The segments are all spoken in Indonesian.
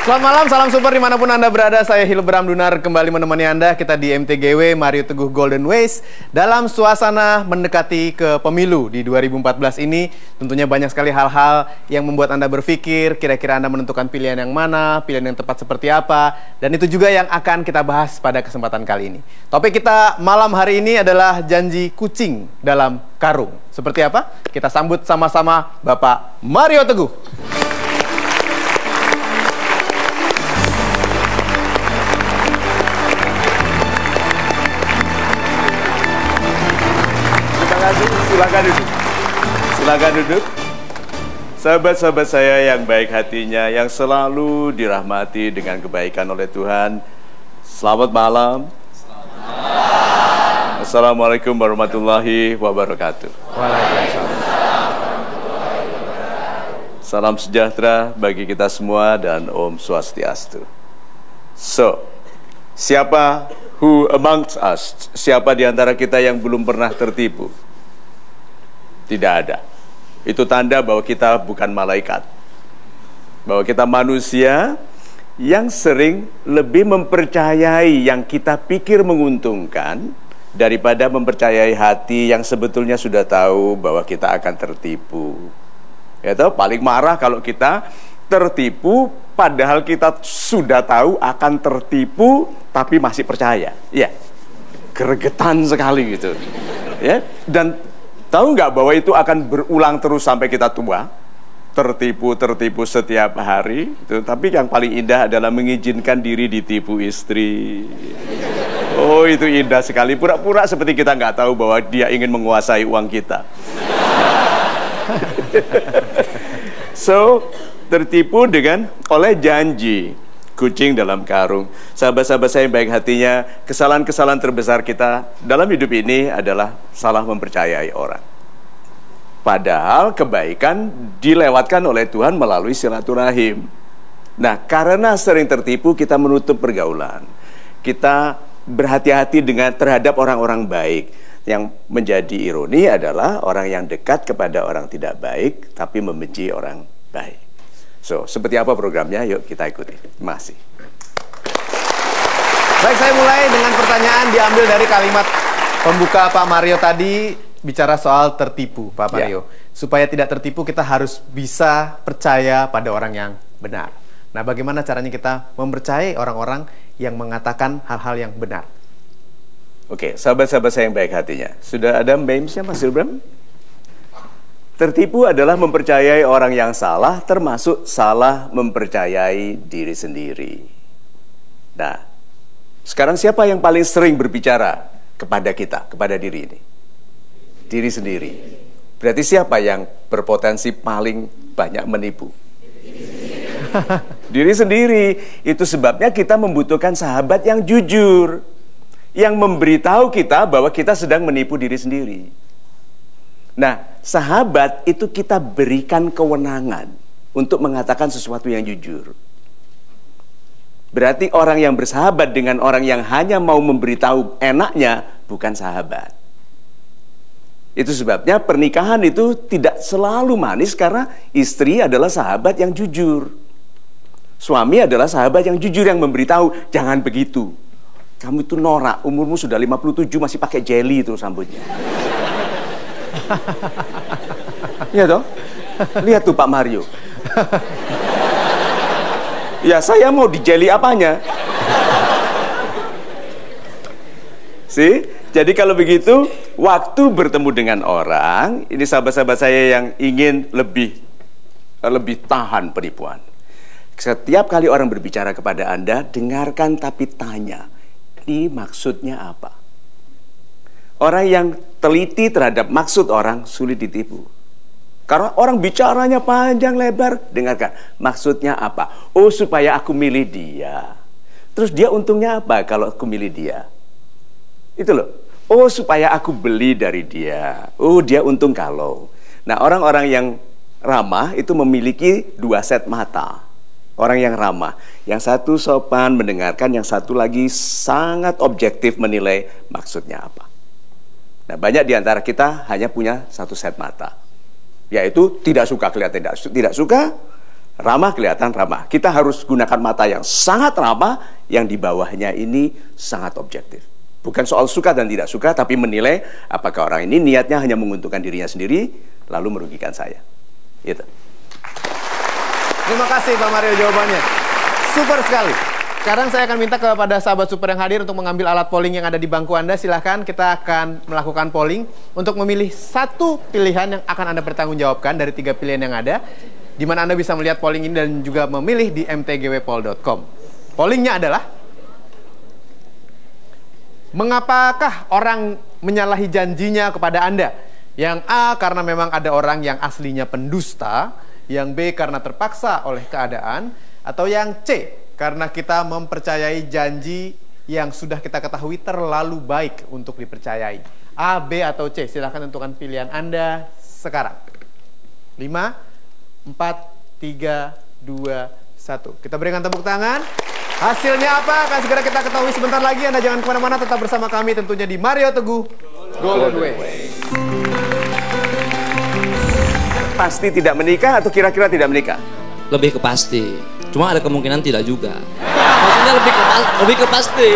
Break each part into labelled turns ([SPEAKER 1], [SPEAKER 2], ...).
[SPEAKER 1] Selamat malam, salam super dimanapun Anda berada. Saya Hilbram Dunar kembali menemani Anda. Kita di MTGW Mario Teguh Golden Ways dalam suasana mendekati ke pemilu di 2014 ini. Tentunya banyak sekali hal-hal yang membuat Anda berpikir kira-kira Anda menentukan pilihan yang mana, pilihan yang tepat seperti apa. Dan itu juga yang akan kita bahas pada kesempatan kali ini. Topik kita malam hari ini adalah janji kucing dalam karung. Seperti apa? Kita sambut sama-sama Bapak Mario Teguh. Silakan duduk. Sahabat-sahabat saya yang baik hatinya, yang selalu dirahmati dengan kebaikan oleh Tuhan. Selamat malam. Assalamualaikum warahmatullahi wabarakatuh. Salam sejahtera bagi kita semua dan Om Swastiastu. So, who amongst us? Siapa di antara kita yang belum pernah tertipu? Tidak ada. Itu tanda bahwa kita bukan malaikat. Bahwa kita manusia yang sering lebih mempercayai yang kita pikir menguntungkan daripada mempercayai hati yang sebetulnya sudah tahu bahwa kita akan tertipu. Ya toh, paling marah kalau kita tertipu padahal kita sudah tahu akan tertipu tapi masih percaya. Ya. Gregetan sekali gitu. Ya, dan tahu nggak bahwa itu akan berulang terus sampai kita tua? Tertipu setiap hari. Tapi yang paling indah adalah mengizinkan diri ditipu istri. Oh, itu indah sekali. Pura-pura seperti kita nggak tahu bahwa dia ingin menguasai uang kita. So, tertipu oleh janji kucing dalam karung. Sahabat-sahabat saya yang baik hatinya, kesalahan-kesalahan terbesar kita dalam hidup ini adalah salah mempercayai orang. Padahal kebaikan dilewatkan oleh Tuhan melalui silaturahim. Nah, karena sering tertipu, kita menutup pergaulan. Kita berhati-hati terhadap orang-orang baik. Yang menjadi ironi adalah orang yang dekat kepada orang tidak baik, tapi membenci orang baik. So, seperti apa programnya? Yuk kita ikuti. Masih. Baik, saya mulai dengan pertanyaan diambil dari kalimat pembuka Pak Mario tadi, bicara soal tertipu, Pak Mario. Ya. Supaya tidak tertipu, kita harus bisa percaya pada orang yang benar. Nah, bagaimana caranya kita mempercayai orang-orang yang mengatakan hal-hal yang benar? Oke, sahabat-sahabat saya yang baik hatinya. Sudah ada memesnya, Mas Ilbram? Tertipu adalah mempercayai orang yang salah, termasuk salah mempercayai diri sendiri. Nah, sekarang siapa yang paling sering berbicara kepada kita, kepada diri ini? Diri sendiri. Berarti siapa yang berpotensi paling banyak menipu? Diri sendiri. Itu sebabnya kita membutuhkan sahabat yang jujur, yang memberitahu kita bahwa kita sedang menipu diri sendiri. Nah, sahabat itu kita berikan kewenangan untuk mengatakan sesuatu yang jujur. Berarti orang yang bersahabat dengan orang yang hanya mau memberitahu enaknya bukan sahabat. Itu sebabnya pernikahan itu tidak selalu manis karena istri adalah sahabat yang jujur. Suami adalah sahabat yang jujur yang memberitahu, jangan begitu. Kamu itu norak, umurmu sudah 57 masih pakai jelly itu rambutnya. Iya toh? Lihat tuh Pak Mario. Ya saya mau dijeli apanya? See? Jadi kalau begitu, waktu bertemu dengan orang, ini sahabat-sahabat saya yang ingin lebih tahan penipuan. Setiap kali orang berbicara kepada Anda, dengarkan tapi tanya, ini maksudnya apa? Orang yang teliti terhadap maksud orang sulit ditipu. Karena orang bicaranya panjang lebar, dengarkan. Maksudnya apa? Oh, supaya aku milih dia. Terus dia untungnya apa kalau aku milih dia? Itu loh. Oh, supaya aku beli dari dia. Oh, dia untung kalau. Nah, orang-orang yang ramah itu memiliki dua set mata. Orang yang ramah. Yang satu sopan mendengarkan, yang satu lagi sangat objektif menilai maksudnya apa. Nah, banyak di antara kita hanya punya satu set mata, yaitu tidak suka kelihatan tidak suka, Ramah kelihatan ramah. Kita harus gunakan mata yang sangat ramah, yang di bawahnya ini sangat objektif. Bukan soal suka dan tidak suka, tapi menilai apakah orang ini niatnya hanya menguntungkan dirinya sendiri, lalu merugikan saya. Gitu.
[SPEAKER 2] Terima kasih Pak Mario jawabannya. Super sekali. Sekarang saya akan minta kepada sahabat super yang hadir untuk mengambil alat polling yang ada di bangku Anda. Silahkan, kita akan melakukan polling untuk memilih satu pilihan yang akan Anda pertanggungjawabkan dari 3 pilihan yang ada, di mana Anda bisa melihat polling ini dan juga memilih di mtgwpol.com. Pollingnya adalah, mengapakah orang menyalahi janjinya kepada Anda? Yang A, karena memang ada orang yang aslinya pendusta. Yang B, karena terpaksa oleh keadaan. Atau yang C, karena kita mempercayai janji yang sudah kita ketahui terlalu baik untuk dipercayai. A, B, atau C? Silahkan tentukan pilihan Anda sekarang. 5, 4, 3, 2, 1. Kita berikan tepuk tangan. Hasilnya apa? Akan segera kita ketahui sebentar lagi. Anda jangan kemana-mana, tetap bersama kami tentunya di Mario Teguh Golden Way.
[SPEAKER 1] Pasti tidak menikah atau kira-kira tidak menikah?
[SPEAKER 3] Lebih ke pasti. Cuma ada kemungkinan tidak juga. Maksudnya lebih ke pasti.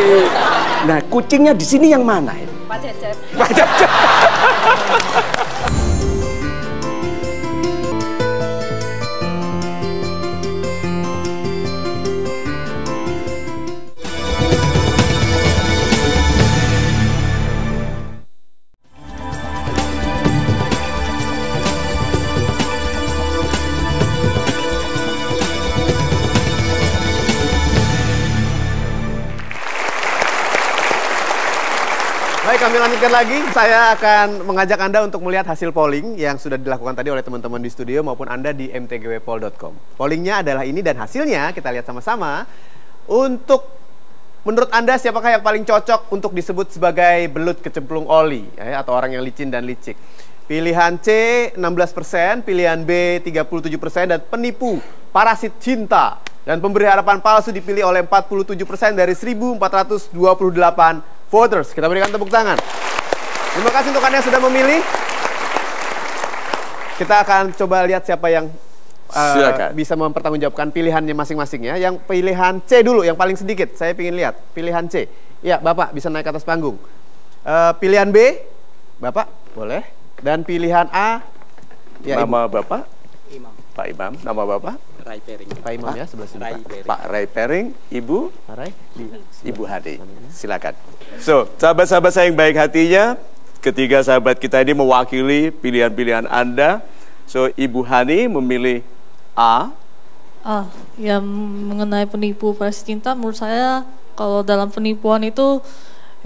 [SPEAKER 1] Nah, kucingnya di sini yang mana ini?
[SPEAKER 4] Pak Cecep.
[SPEAKER 1] Pak Cecep.
[SPEAKER 2] Baik, kami lanjutkan lagi. Saya akan mengajak Anda untuk melihat hasil polling yang sudah dilakukan tadi oleh teman-teman di studio maupun Anda di mtgwpol.com. Pollingnya adalah ini dan hasilnya kita lihat sama-sama. Untuk menurut Anda siapakah yang paling cocok untuk disebut sebagai belut kecemplung oli atau orang yang licin dan licik? Pilihan C 16%, pilihan B 37%, dan penipu, parasit cinta dan pemberi harapan palsu dipilih oleh 47% dari 1.428 voters. Kita berikan tepuk tangan. Terima kasih untuk Anda yang sudah memilih. Kita akan coba lihat siapa yang bisa mempertanggungjawabkan pilihannya masing-masing ya. Yang pilihan C dulu, yang paling sedikit. Saya ingin lihat pilihan C. Ya, Bapak bisa naik ke atas panggung. Pilihan B, Bapak boleh. Dan pilihan A, ya,
[SPEAKER 1] nama
[SPEAKER 2] Ibu.
[SPEAKER 1] Bapak?
[SPEAKER 3] Imam.
[SPEAKER 1] Pak Imam. Nama Bapak?
[SPEAKER 3] Rai Pering.
[SPEAKER 2] Pak Imam ya, sebelah sini.
[SPEAKER 1] Pak Rai Pering. Ibu?
[SPEAKER 2] Pak Rai.
[SPEAKER 1] Ibu Hadi. Silakan. So, sahabat-sahabat saya yang baik hatinya, ketiga sahabat kita ini mewakili pilihan-pilihan Anda. So, Ibu Hani memilih A.
[SPEAKER 4] Yang mengenai penipu parasit cinta, menurut saya kalau dalam penipuan itu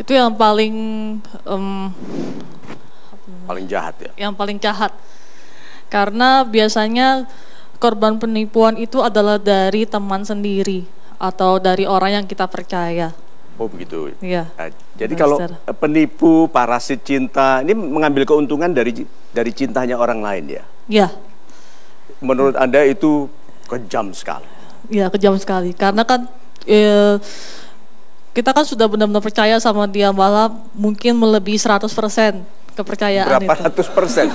[SPEAKER 4] yang paling
[SPEAKER 1] Paling jahat ya?
[SPEAKER 4] yang paling jahat. Karena biasanya korban penipuan itu adalah dari teman sendiri atau dari orang yang kita percaya.
[SPEAKER 1] Oh begitu.
[SPEAKER 4] Iya.
[SPEAKER 1] Nah, jadi kalau penipu, parasit cinta, ini mengambil keuntungan dari cintanya orang lain ya?
[SPEAKER 4] Iya.
[SPEAKER 1] Menurut Anda itu kejam sekali?
[SPEAKER 4] Iya, kejam sekali. Karena kan kita kan sudah benar-benar percaya sama dia, malah mungkin melebihi 100% kepercayaan.
[SPEAKER 1] Berapa
[SPEAKER 4] itu.
[SPEAKER 1] ratus persen?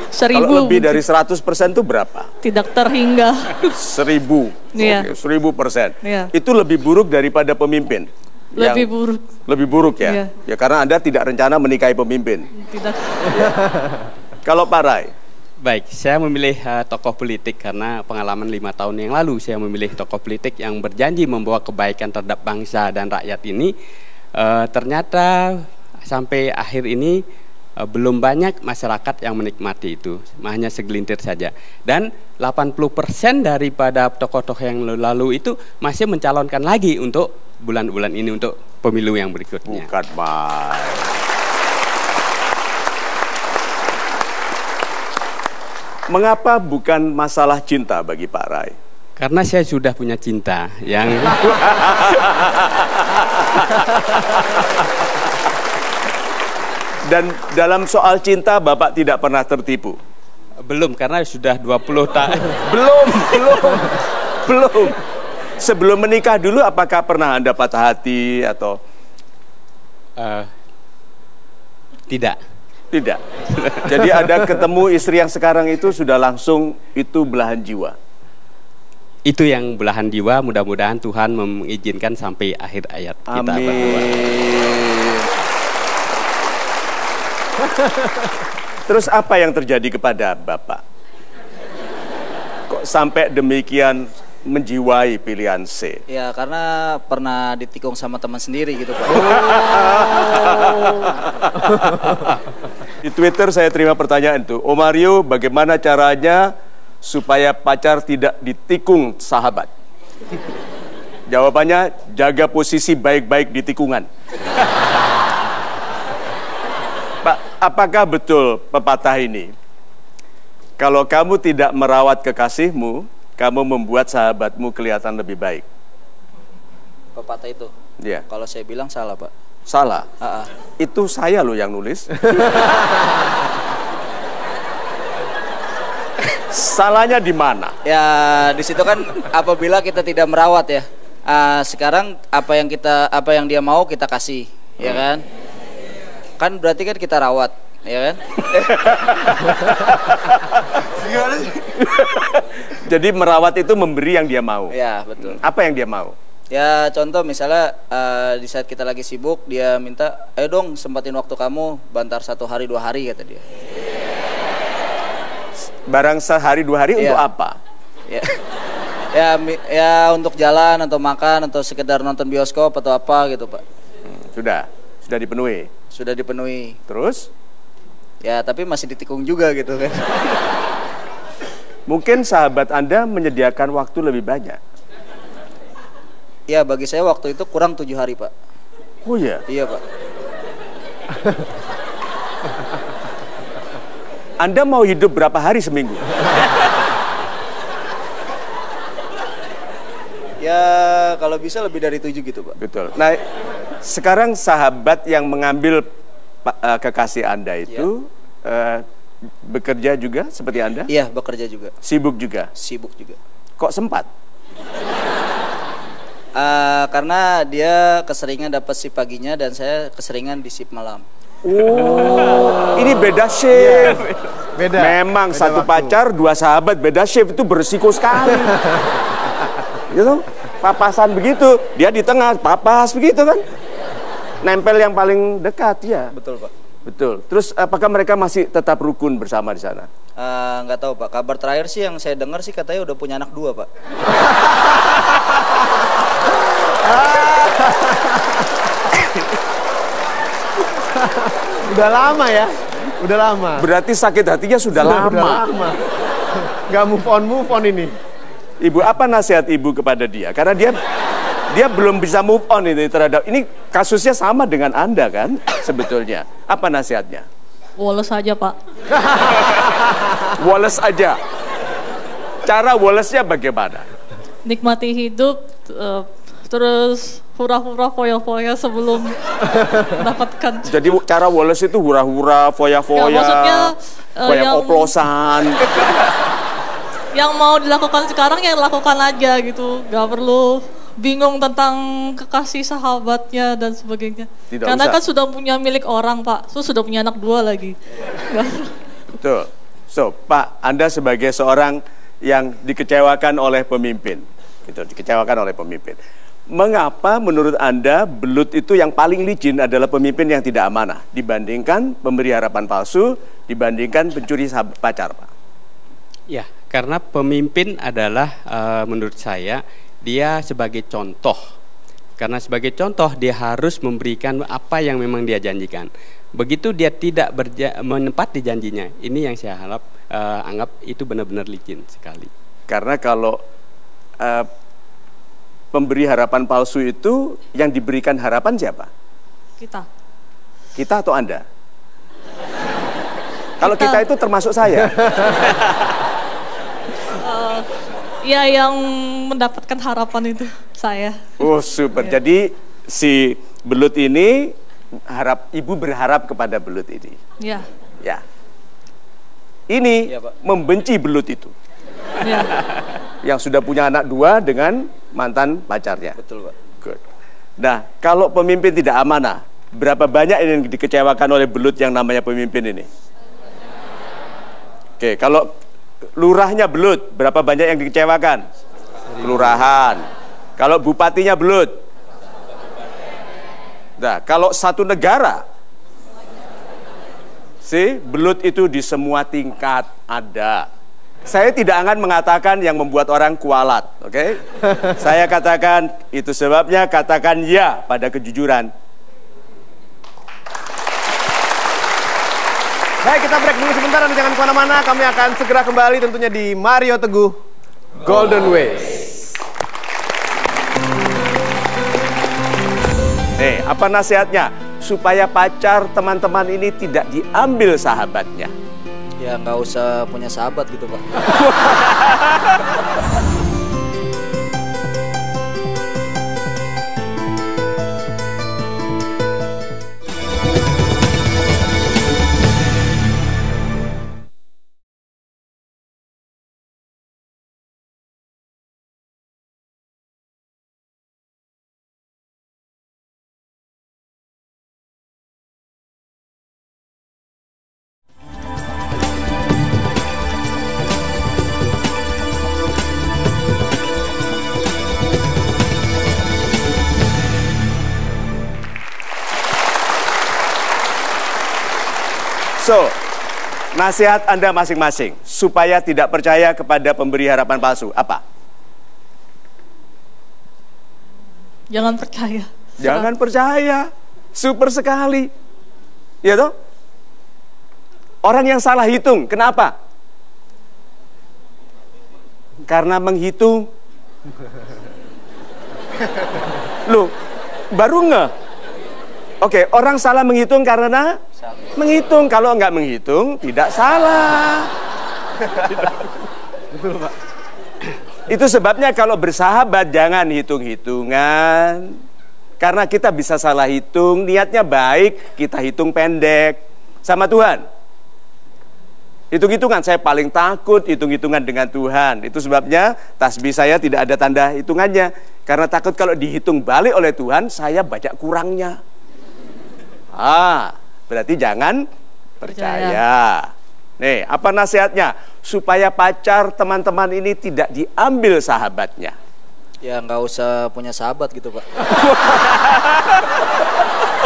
[SPEAKER 4] 1000.
[SPEAKER 1] Kalau lebih dari 100% itu berapa?
[SPEAKER 4] Tidak terhingga.
[SPEAKER 1] 1000.
[SPEAKER 4] Iya.
[SPEAKER 1] Oke, 1000%.
[SPEAKER 4] Iya.
[SPEAKER 1] Itu lebih buruk daripada pemimpin.
[SPEAKER 4] Lebih buruk.
[SPEAKER 1] Lebih buruk ya?
[SPEAKER 4] Iya.
[SPEAKER 1] Ya karena Anda tidak rencana menikahi pemimpin.
[SPEAKER 4] Tidak.
[SPEAKER 1] Kalau Pak Rai?
[SPEAKER 5] Baik, saya memilih tokoh politik karena pengalaman 5 tahun yang lalu saya memilih tokoh politik yang berjanji membawa kebaikan terhadap bangsa dan rakyat ini. Ternyata sampai akhir ini belum banyak masyarakat yang menikmati itu, hanya segelintir saja. Dan 80% daripada tokoh-tokoh yang lalu itu masih mencalonkan lagi untuk bulan-bulan ini, untuk pemilu yang berikutnya.
[SPEAKER 1] Bukan main. Mengapa bukan masalah cinta bagi Pak Rai?
[SPEAKER 5] Karena saya sudah punya cinta yang
[SPEAKER 1] Dan dalam soal cinta Bapak tidak pernah tertipu?
[SPEAKER 5] belum, karena sudah 20 tahun.
[SPEAKER 1] Belum. Sebelum menikah dulu apakah pernah Anda patah hati atau?
[SPEAKER 5] Tidak.
[SPEAKER 1] Tidak. Jadi ada ketemu istri yang sekarang itu sudah langsung itu belahan jiwa.
[SPEAKER 5] itu yang belahan jiwa, mudah-mudahan Tuhan mengizinkan sampai akhir ayat kita berdua.
[SPEAKER 1] Amin. Terus apa yang terjadi kepada Bapak? Kok sampai demikian menjiwai pilihan C?
[SPEAKER 6] Ya karena pernah ditikung sama teman sendiri gitu Pak.
[SPEAKER 1] Di Twitter saya terima pertanyaan itu, Om Mario, bagaimana caranya supaya pacar tidak ditikung sahabat? Jawabannya, jaga posisi baik-baik di tikungan. Pak, apakah betul pepatah ini? Kalau kamu tidak merawat kekasihmu, kamu membuat sahabatmu kelihatan lebih baik.
[SPEAKER 6] Pepatah itu?
[SPEAKER 1] Iya.
[SPEAKER 6] Kalau saya bilang salah Pak.
[SPEAKER 1] Salah? Itu saya loh yang nulis. Salahnya di mana?
[SPEAKER 6] Ya di situ kan apabila kita tidak merawat ya. Sekarang apa yang dia mau kita kasih, ya kan? Kan berarti kan kita rawat, ya kan?
[SPEAKER 1] Jadi merawat itu memberi yang dia mau.
[SPEAKER 6] Ya betul.
[SPEAKER 1] Apa yang dia mau?
[SPEAKER 6] Ya contoh misalnya di saat kita lagi sibuk dia minta, ayo dong sempatin waktu kamu bantar 1 hari 2 hari kata dia.
[SPEAKER 1] Barang sehari 2 hari untuk apa?
[SPEAKER 6] Ya untuk jalan atau makan atau sekedar nonton bioskop atau apa gitu Pak.
[SPEAKER 1] Sudah dipenuhi.
[SPEAKER 6] Sudah dipenuhi.
[SPEAKER 1] Terus?
[SPEAKER 6] Ya tapi masih ditikung juga gitu kan.
[SPEAKER 1] Mungkin sahabat Anda menyediakan waktu lebih banyak.
[SPEAKER 6] Ya bagi saya waktu itu kurang 7 hari Pak.
[SPEAKER 1] Oh iya?
[SPEAKER 6] Iya Pak.
[SPEAKER 1] Anda mau hidup berapa hari seminggu?
[SPEAKER 6] Ya kalau bisa lebih dari 7 gitu Pak.
[SPEAKER 1] Betul. Nah sekarang sahabat yang mengambil kekasih Anda itu bekerja juga seperti Anda?
[SPEAKER 6] Iya bekerja juga.
[SPEAKER 1] Sibuk juga?
[SPEAKER 6] Sibuk juga.
[SPEAKER 1] Kok sempat?
[SPEAKER 6] Karena dia keseringan dapat shift paginya dan saya keseringan di shift malam.
[SPEAKER 1] Oh, ini beda shift.
[SPEAKER 2] Beda.
[SPEAKER 1] Memang
[SPEAKER 2] beda
[SPEAKER 1] satu
[SPEAKER 2] waktu.
[SPEAKER 1] pacar, 2 sahabat, beda shift itu berisiko sekali. Gitu, papasan begitu, dia di tengah, papas begitu kan. Nempel yang paling dekat ya.
[SPEAKER 6] Betul Pak.
[SPEAKER 1] Betul. Terus apakah mereka masih tetap rukun bersama di sana?
[SPEAKER 6] Nggak tahu Pak. Kabar terakhir sih yang saya dengar sih katanya udah punya anak 2 Pak.
[SPEAKER 2] Udah lama ya. Udah lama.
[SPEAKER 1] Berarti sakit hatinya sudah lama.
[SPEAKER 2] Udah lama. Gak move on ini.
[SPEAKER 1] Ibu, apa nasihat ibu kepada dia? Karena dia belum bisa move on ini terhadap ini, kasusnya sama dengan Anda kan sebetulnya. Apa nasihatnya?
[SPEAKER 4] Woles aja Pak.
[SPEAKER 1] Woles aja. Cara wolesnya bagaimana?
[SPEAKER 4] Nikmati hidup, terus hura-hura foya-foya sebelum mendapatkan.
[SPEAKER 1] Jadi cara woles itu hura-hura, foya-foya,
[SPEAKER 4] Ya, maksudnya,
[SPEAKER 1] foya
[SPEAKER 4] yang-
[SPEAKER 1] oplosan.
[SPEAKER 4] Yang mau dilakukan sekarang ya lakukan aja gitu, gak perlu bingung tentang kekasih sahabatnya dan sebagainya.
[SPEAKER 1] Tidak
[SPEAKER 4] Karena
[SPEAKER 1] usah.
[SPEAKER 4] kan sudah punya milik orang Pak, so sudah punya anak 2 lagi.
[SPEAKER 1] Betul. So, Pak, Anda sebagai seorang yang dikecewakan oleh pemimpin, gitu, dikecewakan oleh pemimpin. Mengapa menurut Anda belut itu yang paling licin adalah pemimpin yang tidak amanah dibandingkan pemberi harapan palsu, dibandingkan pencuri pacar, Pak?
[SPEAKER 5] Ya, karena pemimpin adalah menurut saya dia sebagai contoh. Karena sebagai contoh dia harus memberikan apa yang memang dia janjikan. Begitu dia tidak menepati janjinya, ini yang saya anggap itu benar-benar licin sekali.
[SPEAKER 1] Karena kalau pemberi harapan palsu itu yang diberikan harapan siapa? Kita atau Anda? Kalau kita itu termasuk saya.
[SPEAKER 4] Ya yang mendapatkan harapan itu saya.
[SPEAKER 1] Oh super. Jadi si belut ini ibu berharap kepada belut ini.
[SPEAKER 4] Ya.
[SPEAKER 1] Ya. Ini
[SPEAKER 6] Iya, Pak.
[SPEAKER 1] membenci belut itu.
[SPEAKER 4] Ya.
[SPEAKER 1] Yang sudah punya anak 2 dengan mantan pacarnya.
[SPEAKER 6] Betul Pak.
[SPEAKER 1] Good. Nah, kalau pemimpin tidak amanah, berapa banyak yang dikecewakan oleh belut yang namanya pemimpin ini? Oke, kalau lurahnya belut, berapa banyak yang dikecewakan? kelurahan. Kalau bupatinya belut. Nah, kalau satu negara, belut itu di semua tingkat ada. Saya tidak akan mengatakan yang membuat orang kualat, oke? Saya katakan itu sebabnya katakan ya pada kejujuran.
[SPEAKER 2] Baik, kita break dulu sebentar, nanti jangan kemana-mana. Kami akan segera kembali tentunya di Mario Teguh Golden Ways.
[SPEAKER 1] Nih, apa nasihatnya? Supaya pacar teman-teman ini tidak diambil sahabatnya.
[SPEAKER 6] Ya nggak usah punya sahabat gitu, Pak.
[SPEAKER 1] So, nasihat Anda masing-masing supaya tidak percaya kepada pemberi harapan palsu, apa?
[SPEAKER 4] Jangan percaya.
[SPEAKER 1] Jangan percaya. Super sekali. Ya toh? Orang yang salah hitung, kenapa? Karena menghitung. Loh, baru nggak? Oke, orang salah menghitung karena menghitung. Kalau nggak menghitung, tidak salah.
[SPEAKER 2] Betul, Pak.
[SPEAKER 1] Itu sebabnya kalau bersahabat jangan hitung-hitungan. Karena kita bisa salah hitung, niatnya baik, kita hitung pendek. Sama Tuhan. Hitung-hitungan, saya paling takut hitung-hitungan dengan Tuhan. Itu sebabnya tasbih saya tidak ada tanda hitungannya. Karena takut kalau dihitung balik oleh Tuhan, saya banyak kurangnya. Berarti jangan percaya. Nih, apa nasihatnya? Supaya pacar teman-teman ini tidak diambil sahabatnya.
[SPEAKER 6] Ya nggak usah punya sahabat gitu, Pak.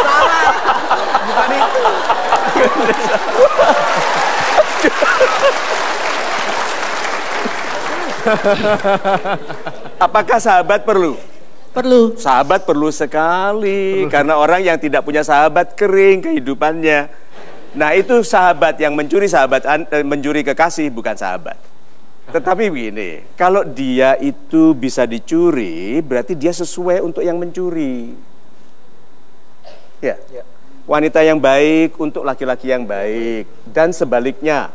[SPEAKER 2] Salah. Bukan itu.
[SPEAKER 1] Apakah sahabat perlu?
[SPEAKER 4] Perlu.
[SPEAKER 1] Sahabat perlu sekali. Karena orang yang tidak punya sahabat kering kehidupannya. Nah, itu sahabat yang mencuri mencuri kekasih, bukan sahabat. Tetapi begini, kalau dia itu bisa dicuri, berarti dia sesuai untuk yang mencuri. Ya. Wanita yang baik untuk laki-laki yang baik. Dan sebaliknya,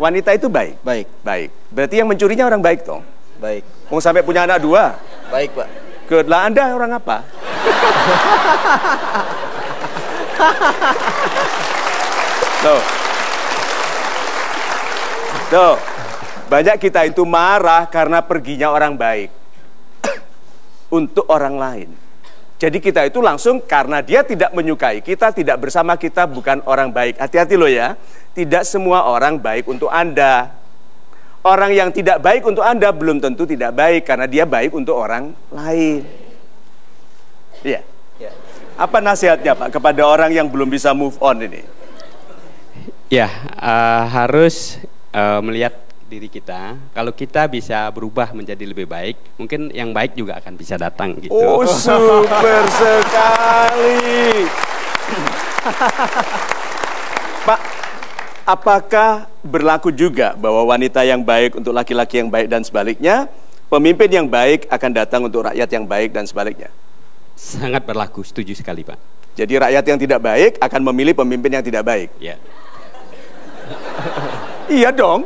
[SPEAKER 1] wanita itu baik. Baik. Berarti yang mencurinya orang baik dong.
[SPEAKER 6] Baik.
[SPEAKER 1] Mau sampai punya anak 2.
[SPEAKER 6] Baik, Pak.
[SPEAKER 1] Lah Anda orang apa? Tuh. Banyak kita itu marah karena perginya orang baik untuk orang lain. Jadi kita itu langsung karena dia tidak menyukai kita, tidak bersama kita, bukan orang baik. Hati-hati loh ya. Tidak semua orang baik untuk Anda. Orang yang tidak baik untuk Anda belum tentu tidak baik karena dia baik untuk orang lain. Iya. Apa nasihatnya, Pak, kepada orang yang belum bisa move on ini?
[SPEAKER 5] Ya, harus melihat diri kita. Kalau kita bisa berubah menjadi lebih baik, mungkin yang baik juga akan bisa datang gitu.
[SPEAKER 1] Oh, super sekali. Pak, apakah berlaku juga bahwa wanita yang baik untuk laki-laki yang baik dan sebaliknya, pemimpin yang baik akan datang untuk rakyat yang baik dan sebaliknya?
[SPEAKER 5] Sangat berlaku, setuju sekali, Pak.
[SPEAKER 1] Jadi rakyat yang tidak baik akan memilih pemimpin yang tidak baik.
[SPEAKER 5] Ya.
[SPEAKER 1] Iya dong.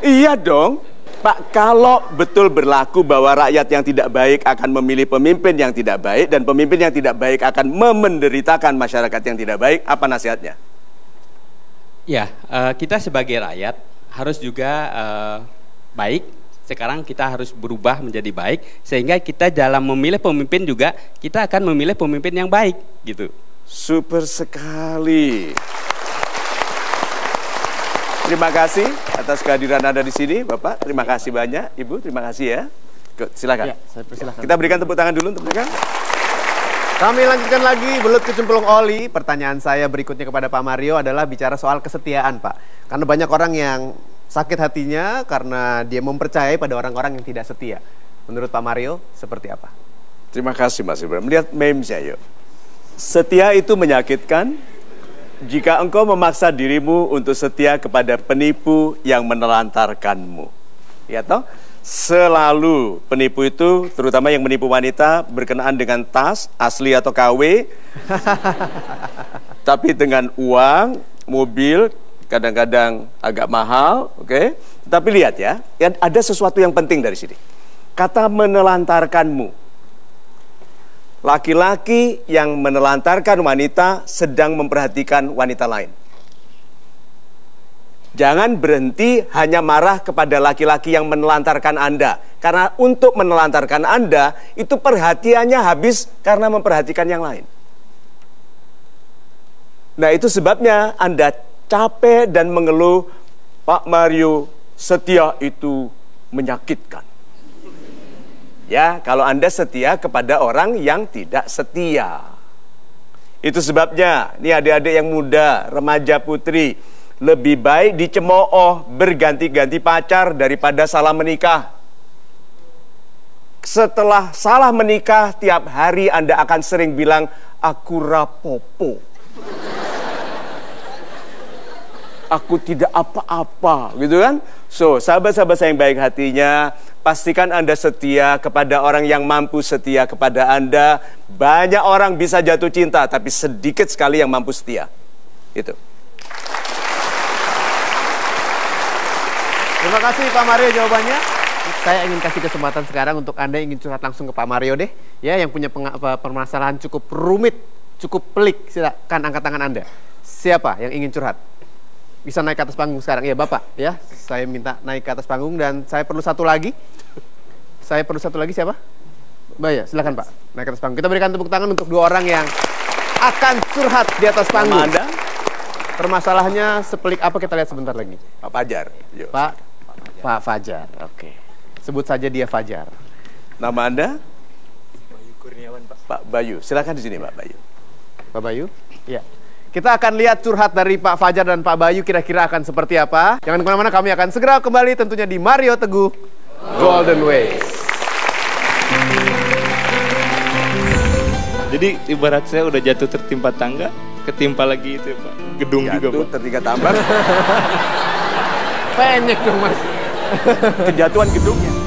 [SPEAKER 1] Iya dong. Pak, kalau betul berlaku bahwa rakyat yang tidak baik akan memilih pemimpin yang tidak baik dan pemimpin yang tidak baik akan memenderitakan masyarakat yang tidak baik, apa nasihatnya?
[SPEAKER 5] Ya, kita sebagai rakyat harus juga baik. Sekarang kita harus berubah menjadi baik sehingga kita dalam memilih pemimpin juga kita akan memilih pemimpin yang baik gitu.
[SPEAKER 1] Super sekali. Terima kasih atas kehadiran Anda di sini, Bapak. Terima kasih banyak, Ibu. Terima kasih ya. Silakan.
[SPEAKER 2] Ya, saya persilakan.
[SPEAKER 1] Kita berikan tepuk tangan dulu untuk mereka.
[SPEAKER 2] Kami lanjutkan lagi belut kecemplung oli. Pertanyaan saya berikutnya kepada Pak Mario adalah bicara soal kesetiaan, Pak. Karena banyak orang yang sakit hatinya karena dia mempercayai pada orang-orang yang tidak setia. Menurut Pak Mario, seperti apa?
[SPEAKER 1] Terima kasih Mas Ibrahim. Lihat memesnya yuk. Setia itu menyakitkan jika engkau memaksa dirimu untuk setia kepada penipu yang menelantarkanmu. Ya toh? Selalu penipu itu, terutama yang menipu wanita, berkenaan dengan tas, asli atau KW. Tapi dengan uang, mobil, kadang-kadang agak mahal, oke? Tapi lihat ya, ada sesuatu yang penting dari sini. Kata menelantarkanmu. Laki-laki yang menelantarkan wanita sedang memperhatikan wanita lain. Jangan berhenti hanya marah kepada laki-laki yang menelantarkan Anda. Karena untuk menelantarkan Anda, itu perhatiannya habis karena memperhatikan yang lain. Nah itu sebabnya Anda capek dan mengeluh, Pak Mario, setia itu menyakitkan. Ya, kalau Anda setia kepada orang yang tidak setia. Itu sebabnya, nih adik-adik yang muda, remaja putri, lebih baik dicemooh berganti-ganti pacar daripada salah menikah. Setelah salah menikah, tiap hari Anda akan sering bilang, aku rapopo. Aku tidak apa-apa, gitu kan? So, sahabat-sahabat saya yang baik hatinya, pastikan Anda setia kepada orang yang mampu setia kepada Anda. Banyak orang bisa jatuh cinta, tapi sedikit sekali yang mampu setia. Itu.
[SPEAKER 2] Terima kasih Pak Mario jawabannya. Saya ingin kasih kesempatan sekarang untuk Anda yang ingin curhat langsung ke Pak Mario deh. Ya, yang punya permasalahan cukup rumit, cukup pelik. Silakan angkat tangan Anda. Siapa yang ingin curhat? Bisa naik ke atas panggung sekarang. Ya, Bapak. Ya, saya minta naik ke atas panggung dan saya perlu satu lagi. Siapa? Mbak, silakan Pak. Naik ke atas panggung. Kita berikan tepuk tangan untuk dua orang yang akan curhat di atas panggung.
[SPEAKER 1] Nama Anda?
[SPEAKER 2] Permasalahannya sepelik apa kita lihat sebentar lagi.
[SPEAKER 1] Pak Fajar. Yuk.
[SPEAKER 2] Pak Fajar. Oke. Sebut saja dia Fajar.
[SPEAKER 1] Nama Anda? Bayu Kurniawan, Pak. Pak Bayu. Silakan di sini, Pak Bayu.
[SPEAKER 2] Pak Bayu? Iya. Kita akan lihat curhat dari Pak Fajar dan Pak Bayu kira-kira akan seperti apa. Jangan kemana-mana, kami akan segera kembali tentunya di Mario Teguh Golden Ways.
[SPEAKER 7] Jadi ibarat saya udah jatuh tertimpa tangga, ketimpa lagi itu ya Pak, gedung juga Pak.
[SPEAKER 1] Tertinggal tambang.
[SPEAKER 2] Penyek dong Mas.
[SPEAKER 1] Kejatuhan gedungnya.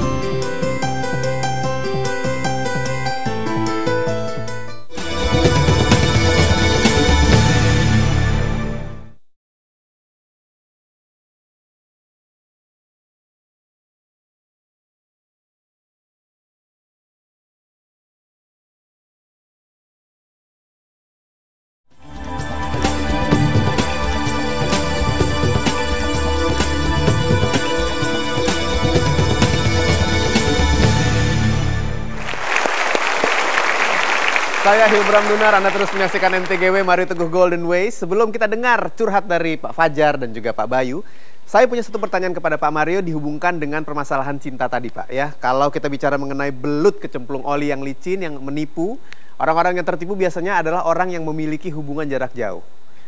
[SPEAKER 2] Saya Hilbram Dunar, Anda terus menyaksikan MTGW Mario Teguh Golden Ways. Sebelum kita dengar curhat dari Pak Fajar dan juga Pak Bayu, saya punya satu pertanyaan kepada Pak Mario dihubungkan dengan permasalahan cinta tadi Pak. Ya, kalau kita bicara mengenai belut kecemplung oli yang licin, yang menipu, orang-orang yang tertipu biasanya adalah orang yang memiliki hubungan jarak jauh.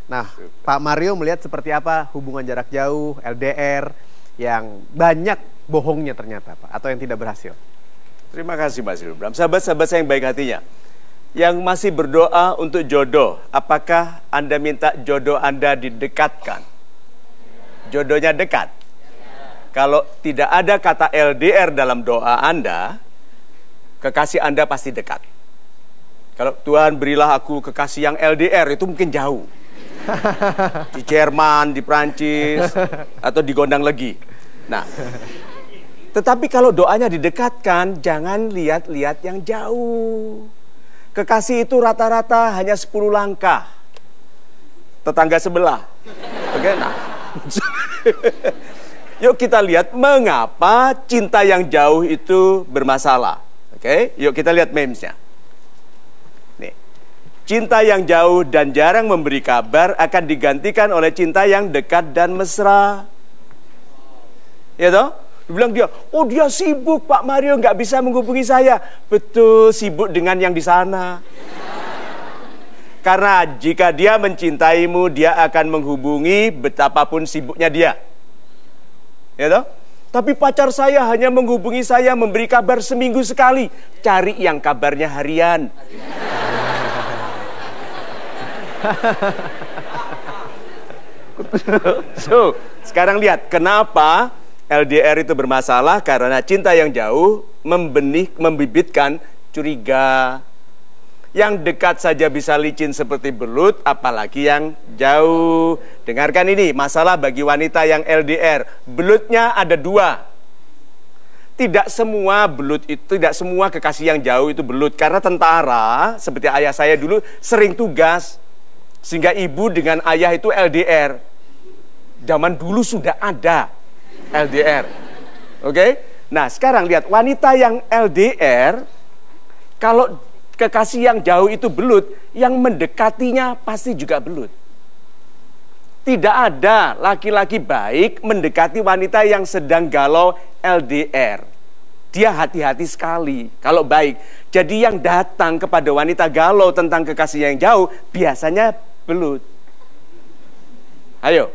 [SPEAKER 2] Nah, Pak Mario melihat seperti apa hubungan jarak jauh, LDR, yang banyak bohongnya ternyata Pak, atau yang tidak berhasil.
[SPEAKER 1] Terima kasih Mas Hilbram. Sahabat-sahabat saya yang baik hatinya, yang masih berdoa untuk jodoh, apakah Anda minta jodoh Anda didekatkan? Jodohnya dekat. Kalau tidak ada kata LDR dalam doa Anda, kekasih Anda pasti dekat. Kalau Tuhan berilah aku kekasih yang LDR, itu mungkin jauh. Di Jerman, di Prancis, atau di Gondang Legi. Nah, tetapi kalau doanya didekatkan, jangan lihat-lihat yang jauh. Kekasih itu rata-rata hanya 10 langkah. Tetangga sebelah. Oke, nah. Yuk kita lihat mengapa cinta yang jauh itu bermasalah. Oke, yuk kita lihat memesnya. Nih. Cinta yang jauh dan jarang memberi kabar akan digantikan oleh cinta yang dekat dan mesra. Ya toh? Bilang dia, oh dia sibuk Pak Mario, nggak bisa menghubungi saya. Betul, sibuk dengan yang di sana. Karena jika dia mencintaimu, dia akan menghubungi betapapun sibuknya dia. Ya toh? Tapi pacar saya hanya menghubungi saya, memberi kabar seminggu sekali. Cari yang kabarnya harian. So, sekarang lihat kenapa LDR itu bermasalah, karena cinta yang jauh membibitkan curiga. Yang dekat saja bisa licin seperti belut, apalagi yang jauh. Dengarkan ini, masalah bagi wanita yang LDR. Belutnya ada dua. Tidak semua belut itu, tidak semua kekasih yang jauh itu belut. Karena tentara, seperti ayah saya dulu, sering tugas. Sehingga ibu dengan ayah itu LDR. Zaman dulu sudah ada LDR. Oke? Nah, sekarang lihat wanita yang LDR, kalau kekasih yang jauh itu belut, yang mendekatinya pasti juga belut. Tidak ada laki-laki baik mendekati wanita yang sedang galau LDR. Dia hati-hati sekali kalau baik. Jadi yang datang kepada wanita galau tentang kekasih yang jauh biasanya belut. Ayo.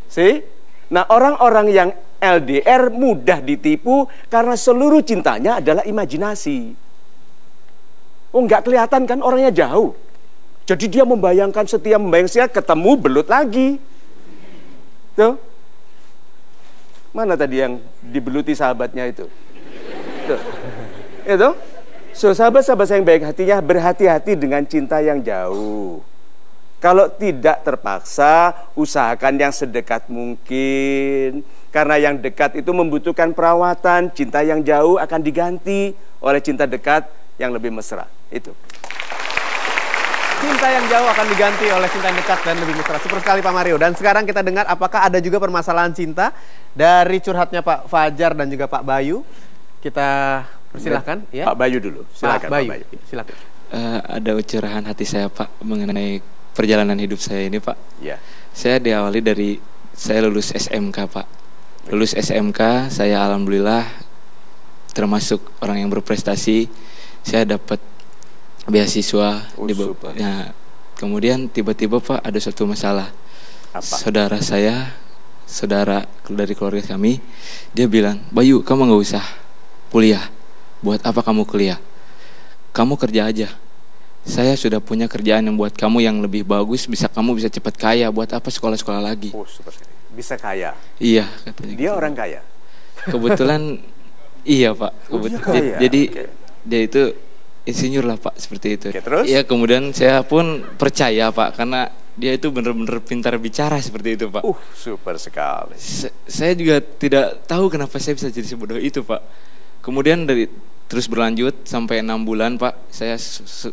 [SPEAKER 1] See? Nah, orang-orang yang LDR mudah ditipu karena seluruh cintanya adalah imajinasi. Oh, nggak kelihatan kan orangnya jauh. Jadi dia membayangkan setia ketemu belut lagi. Tuh. Mana tadi yang dibeluti sahabatnya itu? Tuh. Itu. So, sahabat-sahabat saya yang baik hatinya, berhati-hati dengan cinta yang jauh. Kalau tidak terpaksa, usahakan yang sedekat mungkin. Karena yang dekat itu membutuhkan perawatan, cinta yang jauh akan diganti oleh cinta dekat yang lebih mesra. Itu.
[SPEAKER 2] Cinta yang jauh akan diganti oleh cinta yang dekat dan lebih mesra. Super sekali Pak Mario. Dan sekarang kita dengar apakah ada juga permasalahan cinta dari curhatnya Pak Fajar dan juga Pak Bayu. Kita persilahkan. Ya.
[SPEAKER 1] Pak Bayu dulu. Silakan Pak Bayu.
[SPEAKER 2] Silakan.
[SPEAKER 7] Ada curahan hati saya Pak mengenai perjalanan hidup saya ini Pak.
[SPEAKER 1] Ya.
[SPEAKER 7] Saya diawali dari saya lulus SMK Pak. Lulus SMK, saya alhamdulillah termasuk orang yang berprestasi. Saya dapat beasiswa. Ya, kemudian tiba-tiba Pak ada suatu masalah.
[SPEAKER 1] Apa?
[SPEAKER 7] Saudara dari keluarga kami, dia bilang, Bayu kamu gak usah kuliah. Buat apa kamu kuliah? Kamu kerja aja. Saya sudah punya kerjaan yang buat kamu yang lebih bagus, kamu bisa cepat kaya. Buat apa sekolah-sekolah lagi?
[SPEAKER 1] Oh, super sekali. Bisa kaya.
[SPEAKER 7] Iya, katanya.
[SPEAKER 1] Dia orang kaya.
[SPEAKER 7] Kebetulan iya Pak. Jadi
[SPEAKER 1] okay.
[SPEAKER 7] Dia itu insinyur lah Pak, seperti itu.
[SPEAKER 1] Okay, terus?
[SPEAKER 7] Iya, kemudian saya pun percaya Pak, karena dia itu benar-benar pintar bicara seperti itu Pak.
[SPEAKER 1] Super sekali.
[SPEAKER 7] Saya juga tidak tahu kenapa saya bisa jadi sebodoh itu Pak. Kemudian terus berlanjut sampai 6 bulan Pak, saya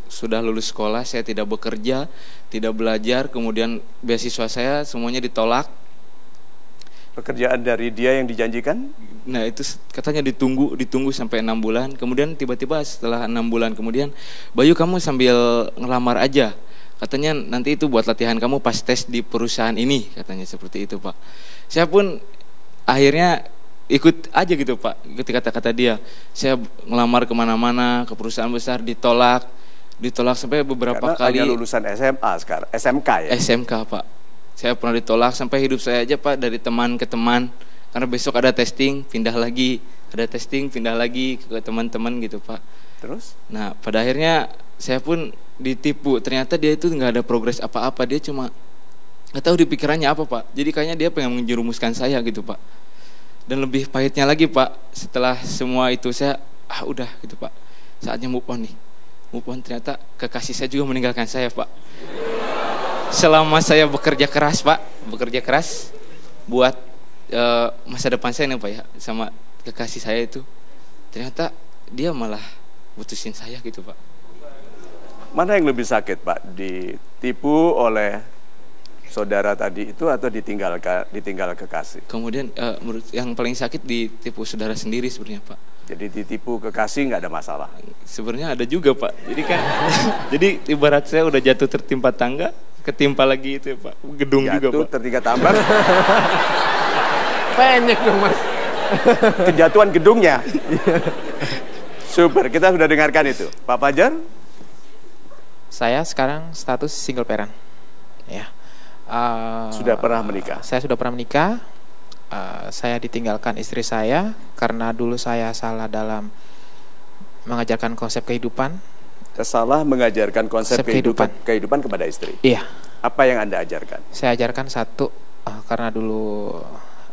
[SPEAKER 7] sudah lulus sekolah, saya tidak bekerja, tidak belajar, kemudian beasiswa saya semuanya ditolak.
[SPEAKER 1] Pekerjaan dari dia yang dijanjikan?
[SPEAKER 7] Nah itu katanya ditunggu sampai 6 bulan, kemudian tiba-tiba setelah 6 bulan kemudian, Bayu kamu sambil ngelamar aja, katanya nanti itu buat latihan kamu pas tes di perusahaan ini, katanya seperti itu Pak. Saya pun akhirnya ikut aja gitu Pak, ikuti kata-kata dia. Saya ngelamar kemana-mana, ke perusahaan besar, ditolak sampai beberapa kali.
[SPEAKER 1] Karena lulusan SMA sekarang, SMK ya?
[SPEAKER 7] SMK Pak. Saya pernah ditolak sampai hidup saya aja Pak, dari teman ke teman. Karena besok ada testing, pindah lagi. Ada testing, pindah lagi ke teman-teman gitu Pak.
[SPEAKER 1] Terus?
[SPEAKER 7] Nah pada akhirnya saya pun ditipu. Ternyata dia itu nggak ada progres apa-apa. Dia cuma nggak tahu di pikirannya apa Pak. Jadi kayaknya dia pengen menjerumuskan saya gitu Pak. Dan lebih pahitnya lagi Pak, setelah semua itu saya, udah gitu Pak, saatnya move on nih. Move on, ternyata kekasih saya juga meninggalkan saya Pak. Selama saya bekerja keras Pak, buat masa depan saya nih Pak ya, sama kekasih saya itu, ternyata dia malah putusin saya gitu Pak.
[SPEAKER 1] Mana yang lebih sakit Pak, ditipu oleh saudara tadi itu atau ditinggal kekasih? Kemudian
[SPEAKER 7] menurut yang paling sakit ditipu saudara sendiri sebenarnya Pak.
[SPEAKER 1] Jadi ditipu kekasih nggak ada masalah?
[SPEAKER 7] Sebenarnya ada juga Pak. Jadi kan, jadi ibarat saya udah jatuh tertimpa tangga, ketimpa lagi itu Pak, gedung
[SPEAKER 1] jatuh,
[SPEAKER 7] juga Pak.
[SPEAKER 1] Tertimpa tambang.
[SPEAKER 2] Penyek dong Mas.
[SPEAKER 1] kejatuhan gedungnya. Super, kita sudah dengarkan itu. Pak Fajar?
[SPEAKER 8] Saya sekarang status single parent. Ya.
[SPEAKER 1] Sudah pernah menikah?
[SPEAKER 8] Saya sudah pernah menikah. Saya ditinggalkan istri saya karena dulu saya salah dalam mengajarkan konsep kehidupan.
[SPEAKER 1] Salah mengajarkan konsep kehidupan kepada istri.
[SPEAKER 8] Iya.
[SPEAKER 1] Apa yang Anda ajarkan?
[SPEAKER 8] Saya ajarkan satu, karena dulu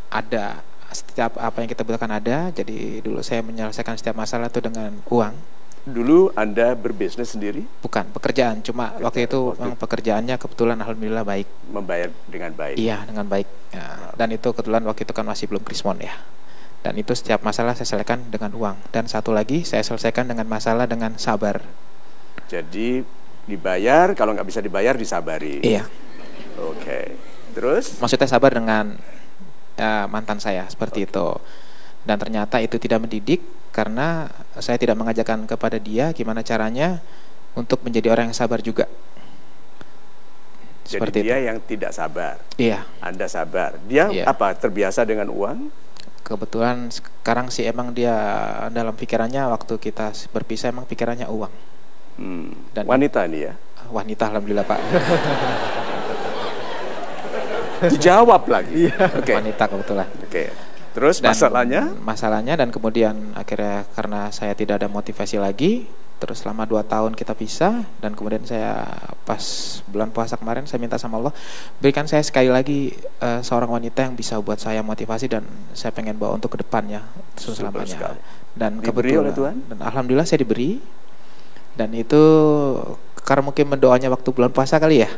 [SPEAKER 8] ada setiap apa yang kita butuhkan ada, jadi dulu saya menyelesaikan setiap masalah itu dengan uang.
[SPEAKER 1] Dulu Anda berbisnis sendiri?
[SPEAKER 8] Bukan, pekerjaan. Cuma waktu itu memang pekerjaannya kebetulan alhamdulillah baik.
[SPEAKER 1] Membayar dengan baik?
[SPEAKER 8] Iya, dengan baik. Ya, dan itu kebetulan waktu itu kan masih belum krismon ya. Dan itu setiap masalah saya selesaikan dengan uang. Dan satu lagi saya selesaikan dengan masalah dengan sabar.
[SPEAKER 1] Jadi dibayar, kalau nggak bisa dibayar disabari?
[SPEAKER 8] Iya.
[SPEAKER 1] Oke. Terus?
[SPEAKER 8] Maksudnya sabar dengan mantan saya, seperti itu. Dan ternyata itu tidak mendidik, karena saya tidak mengajarkan kepada dia gimana caranya untuk menjadi orang yang sabar juga.
[SPEAKER 1] Jadi
[SPEAKER 8] Seperti
[SPEAKER 1] dia
[SPEAKER 8] itu.
[SPEAKER 1] yang tidak sabar.
[SPEAKER 8] Iya.
[SPEAKER 1] Anda sabar. Dia
[SPEAKER 8] Iya.
[SPEAKER 1] apa? Terbiasa dengan uang?
[SPEAKER 8] Kebetulan sekarang sih emang dia dalam pikirannya waktu kita berpisah emang pikirannya uang. Dan
[SPEAKER 1] wanita nih ya?
[SPEAKER 8] Wanita, alhamdulillah Pak.
[SPEAKER 1] Dijawab lagi.
[SPEAKER 8] Okay. Wanita kebetulan.
[SPEAKER 1] Oke. Terus
[SPEAKER 8] dan
[SPEAKER 1] masalahnya?
[SPEAKER 8] Dan kemudian akhirnya karena saya tidak ada motivasi lagi, terus selama 2 tahun kita pisah, dan kemudian saya pas bulan puasa kemarin saya minta sama Allah, berikan saya sekali lagi seorang wanita yang bisa buat saya motivasi dan saya pengen bawa untuk ke depannya selamanya. Dan
[SPEAKER 1] diberi
[SPEAKER 8] kebetulan
[SPEAKER 1] oleh Tuhan?
[SPEAKER 8] Dan alhamdulillah saya diberi. Dan itu karena mungkin mendoanya waktu bulan puasa kali ya.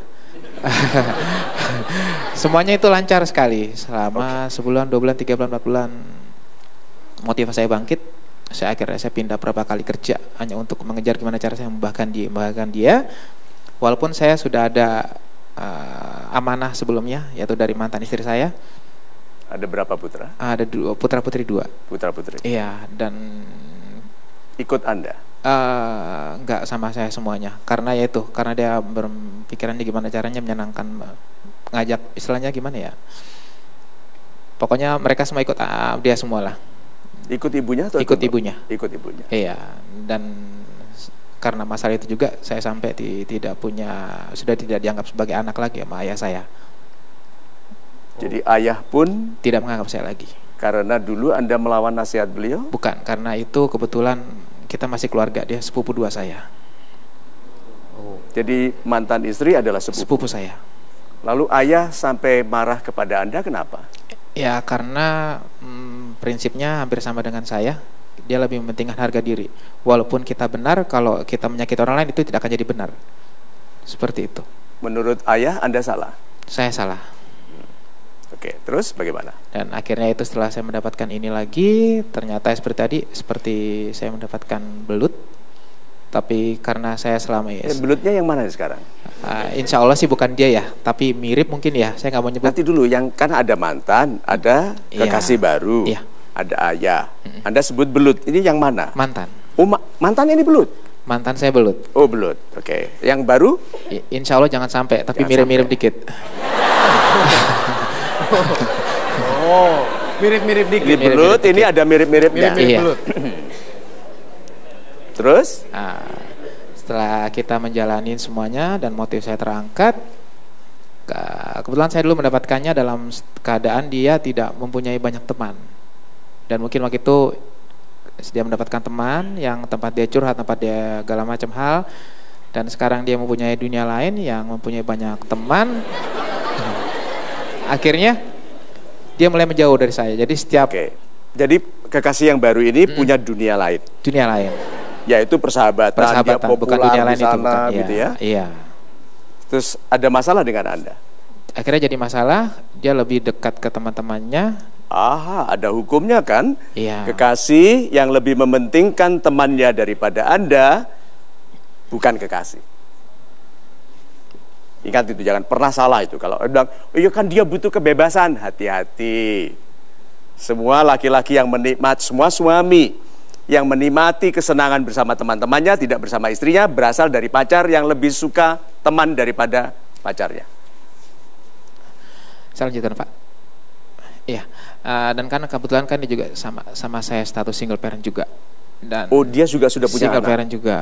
[SPEAKER 8] Semuanya itu lancar sekali selama sebulan, 2 bulan, 3 bulan, 4 bulan. Motivasi saya bangkit. Akhirnya saya pindah berapa kali kerja hanya untuk mengejar gimana cara saya membahagiakan dia. Walaupun saya sudah ada amanah sebelumnya, yaitu dari mantan istri saya.
[SPEAKER 1] Ada berapa putra?
[SPEAKER 8] Ada putra putri 2.
[SPEAKER 1] Putra putri.
[SPEAKER 8] Iya, dan
[SPEAKER 1] ikut Anda?
[SPEAKER 8] Enggak sama saya semuanya, karena dia berpikiran gimana caranya menyenangkan, ngajak istilahnya gimana ya. Pokoknya mereka semua ikut dia semua lah.
[SPEAKER 1] Ikut ibunya atau
[SPEAKER 8] ikut ibunya?
[SPEAKER 1] Ikut ibunya.
[SPEAKER 8] Iya, dan karena masalah itu juga saya sampai sudah tidak dianggap sebagai anak lagi sama ayah saya.
[SPEAKER 1] Jadi ayah pun
[SPEAKER 8] tidak menganggap saya lagi.
[SPEAKER 1] Karena dulu Anda melawan nasihat beliau?
[SPEAKER 8] Bukan, karena itu kebetulan kita masih keluarga, dia sepupu 2 saya.
[SPEAKER 1] Jadi mantan istri adalah sepupu
[SPEAKER 8] saya.
[SPEAKER 1] Lalu ayah sampai marah kepada Anda, kenapa?
[SPEAKER 8] Ya karena prinsipnya hampir sama dengan saya. Dia lebih mementingkan harga diri. Walaupun kita benar, kalau kita menyakiti orang lain itu tidak akan jadi benar. Seperti itu.
[SPEAKER 1] Menurut ayah Anda salah?
[SPEAKER 8] Saya salah.
[SPEAKER 1] Oke, terus bagaimana?
[SPEAKER 8] Dan akhirnya itu setelah saya mendapatkan ini lagi, ternyata seperti tadi, seperti saya mendapatkan belut. Tapi karena saya selama ini
[SPEAKER 1] belutnya yang mana sekarang?
[SPEAKER 8] Insya Allah sih bukan dia ya, tapi mirip mungkin ya. Saya nggak mau nyebut.
[SPEAKER 1] Nanti dulu, yang kan ada mantan, ada kekasih baru, ada ayah. Anda sebut belut. Ini yang mana?
[SPEAKER 8] Mantan.
[SPEAKER 1] Oh, mantan ini belut?
[SPEAKER 8] Mantan saya belut.
[SPEAKER 1] Oh, belut. Oke. Yang baru?
[SPEAKER 8] Insya Allah jangan sampai, tapi mirip-mirip dikit.
[SPEAKER 2] Oh, mirip-mirip dikit.
[SPEAKER 1] Ini belut, ini ada mirip-miripnya.
[SPEAKER 8] Mirip-mirip belut.
[SPEAKER 1] Terus?
[SPEAKER 8] Setelah kita menjalani semuanya dan motif saya terangkat, kebetulan saya dulu mendapatkannya dalam keadaan dia tidak mempunyai banyak teman. Dan mungkin waktu itu dia mendapatkan teman yang tempat dia curhat, tempat dia segala macam hal. Dan sekarang dia mempunyai dunia lain yang mempunyai banyak teman. Akhirnya dia mulai menjauh dari saya. Jadi setiap
[SPEAKER 1] Jadi kekasih yang baru ini punya dunia lain.
[SPEAKER 8] Dunia lain.
[SPEAKER 1] Yaitu persahabatan, dia popular
[SPEAKER 8] bukan dunia lain
[SPEAKER 1] di sana,
[SPEAKER 8] itu, bukan.
[SPEAKER 1] gitu ya.
[SPEAKER 8] Iya.
[SPEAKER 1] Terus ada masalah dengan Anda?
[SPEAKER 8] Akhirnya jadi masalah, dia lebih dekat ke teman-temannya.
[SPEAKER 1] Aha, ada hukumnya kan?
[SPEAKER 8] Iya.
[SPEAKER 1] Kekasih yang lebih mementingkan temannya daripada Anda bukan kekasih. Ingat itu, jangan pernah salah itu. Kalau bilang, iya kan dia butuh kebebasan, hati-hati. Semua laki-laki yang semua suami yang menikmati kesenangan bersama teman-temannya, tidak bersama istrinya, berasal dari pacar yang lebih suka teman daripada pacarnya.
[SPEAKER 8] Saya lanjutkan Pak. Iya, dan karena kebetulan kan dia juga sama saya status single parent juga. Dan
[SPEAKER 1] Oh, dia juga sudah punya
[SPEAKER 8] single
[SPEAKER 1] anak.
[SPEAKER 8] parent juga.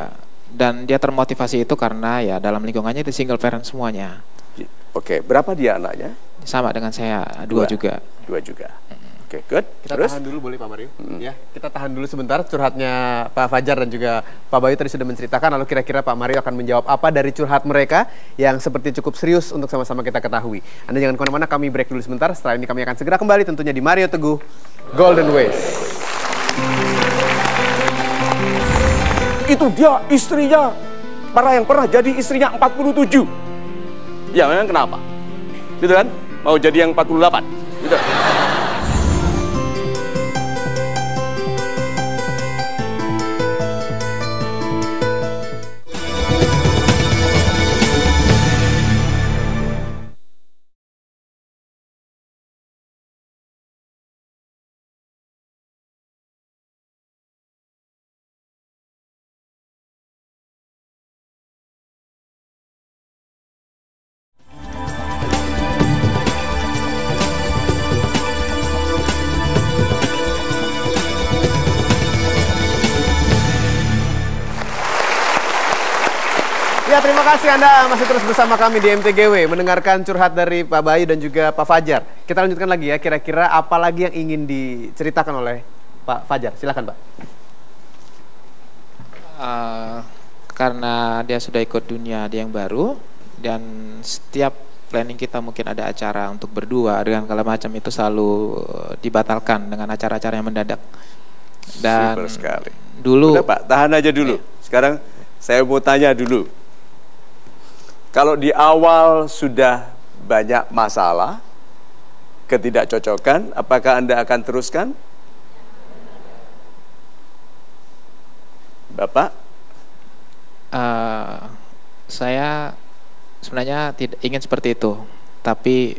[SPEAKER 8] Dan dia termotivasi itu karena ya dalam lingkungannya itu single parent semuanya.
[SPEAKER 1] Oke, berapa dia anaknya?
[SPEAKER 8] Sama dengan saya, dua juga.
[SPEAKER 1] Dua juga. Oke, good.
[SPEAKER 2] Kita
[SPEAKER 1] Terus?
[SPEAKER 2] tahan dulu boleh Pak Mario? Ya, kita tahan dulu sebentar curhatnya Pak Fajar dan juga Pak Bayu tadi sudah menceritakan, lalu kira-kira Pak Mario akan menjawab apa dari curhat mereka yang seperti cukup serius untuk sama-sama kita ketahui. Anda jangan kemana-mana, kami break dulu sebentar. Setelah ini kami akan segera kembali tentunya di Mario Teguh Golden Ways.
[SPEAKER 1] Itu dia istrinya. Yang pernah jadi istrinya 47. Ya, memang kenapa? Gitu kan? Mau jadi yang 48. Gitu.
[SPEAKER 2] Ya, terima kasih Anda masih terus bersama kami di MTGW mendengarkan curhat dari Pak Bayu dan juga Pak Fajar. Kita lanjutkan lagi ya, kira-kira apa lagi yang ingin diceritakan oleh Pak Fajar? Silakan Pak.
[SPEAKER 8] Karena dia sudah ikut dunia dia yang baru, dan setiap planning kita mungkin ada acara untuk berdua dengan segala macam itu selalu dibatalkan dengan acara-acara yang mendadak. Dan
[SPEAKER 1] Super sekali.
[SPEAKER 8] dulu
[SPEAKER 1] Udah Pak, tahan aja dulu. Sekarang saya mau tanya dulu. Kalau di awal sudah banyak masalah, ketidakcocokan, apakah Anda akan teruskan? Bapak?
[SPEAKER 8] saya sebenarnya tidak ingin seperti itu, tapi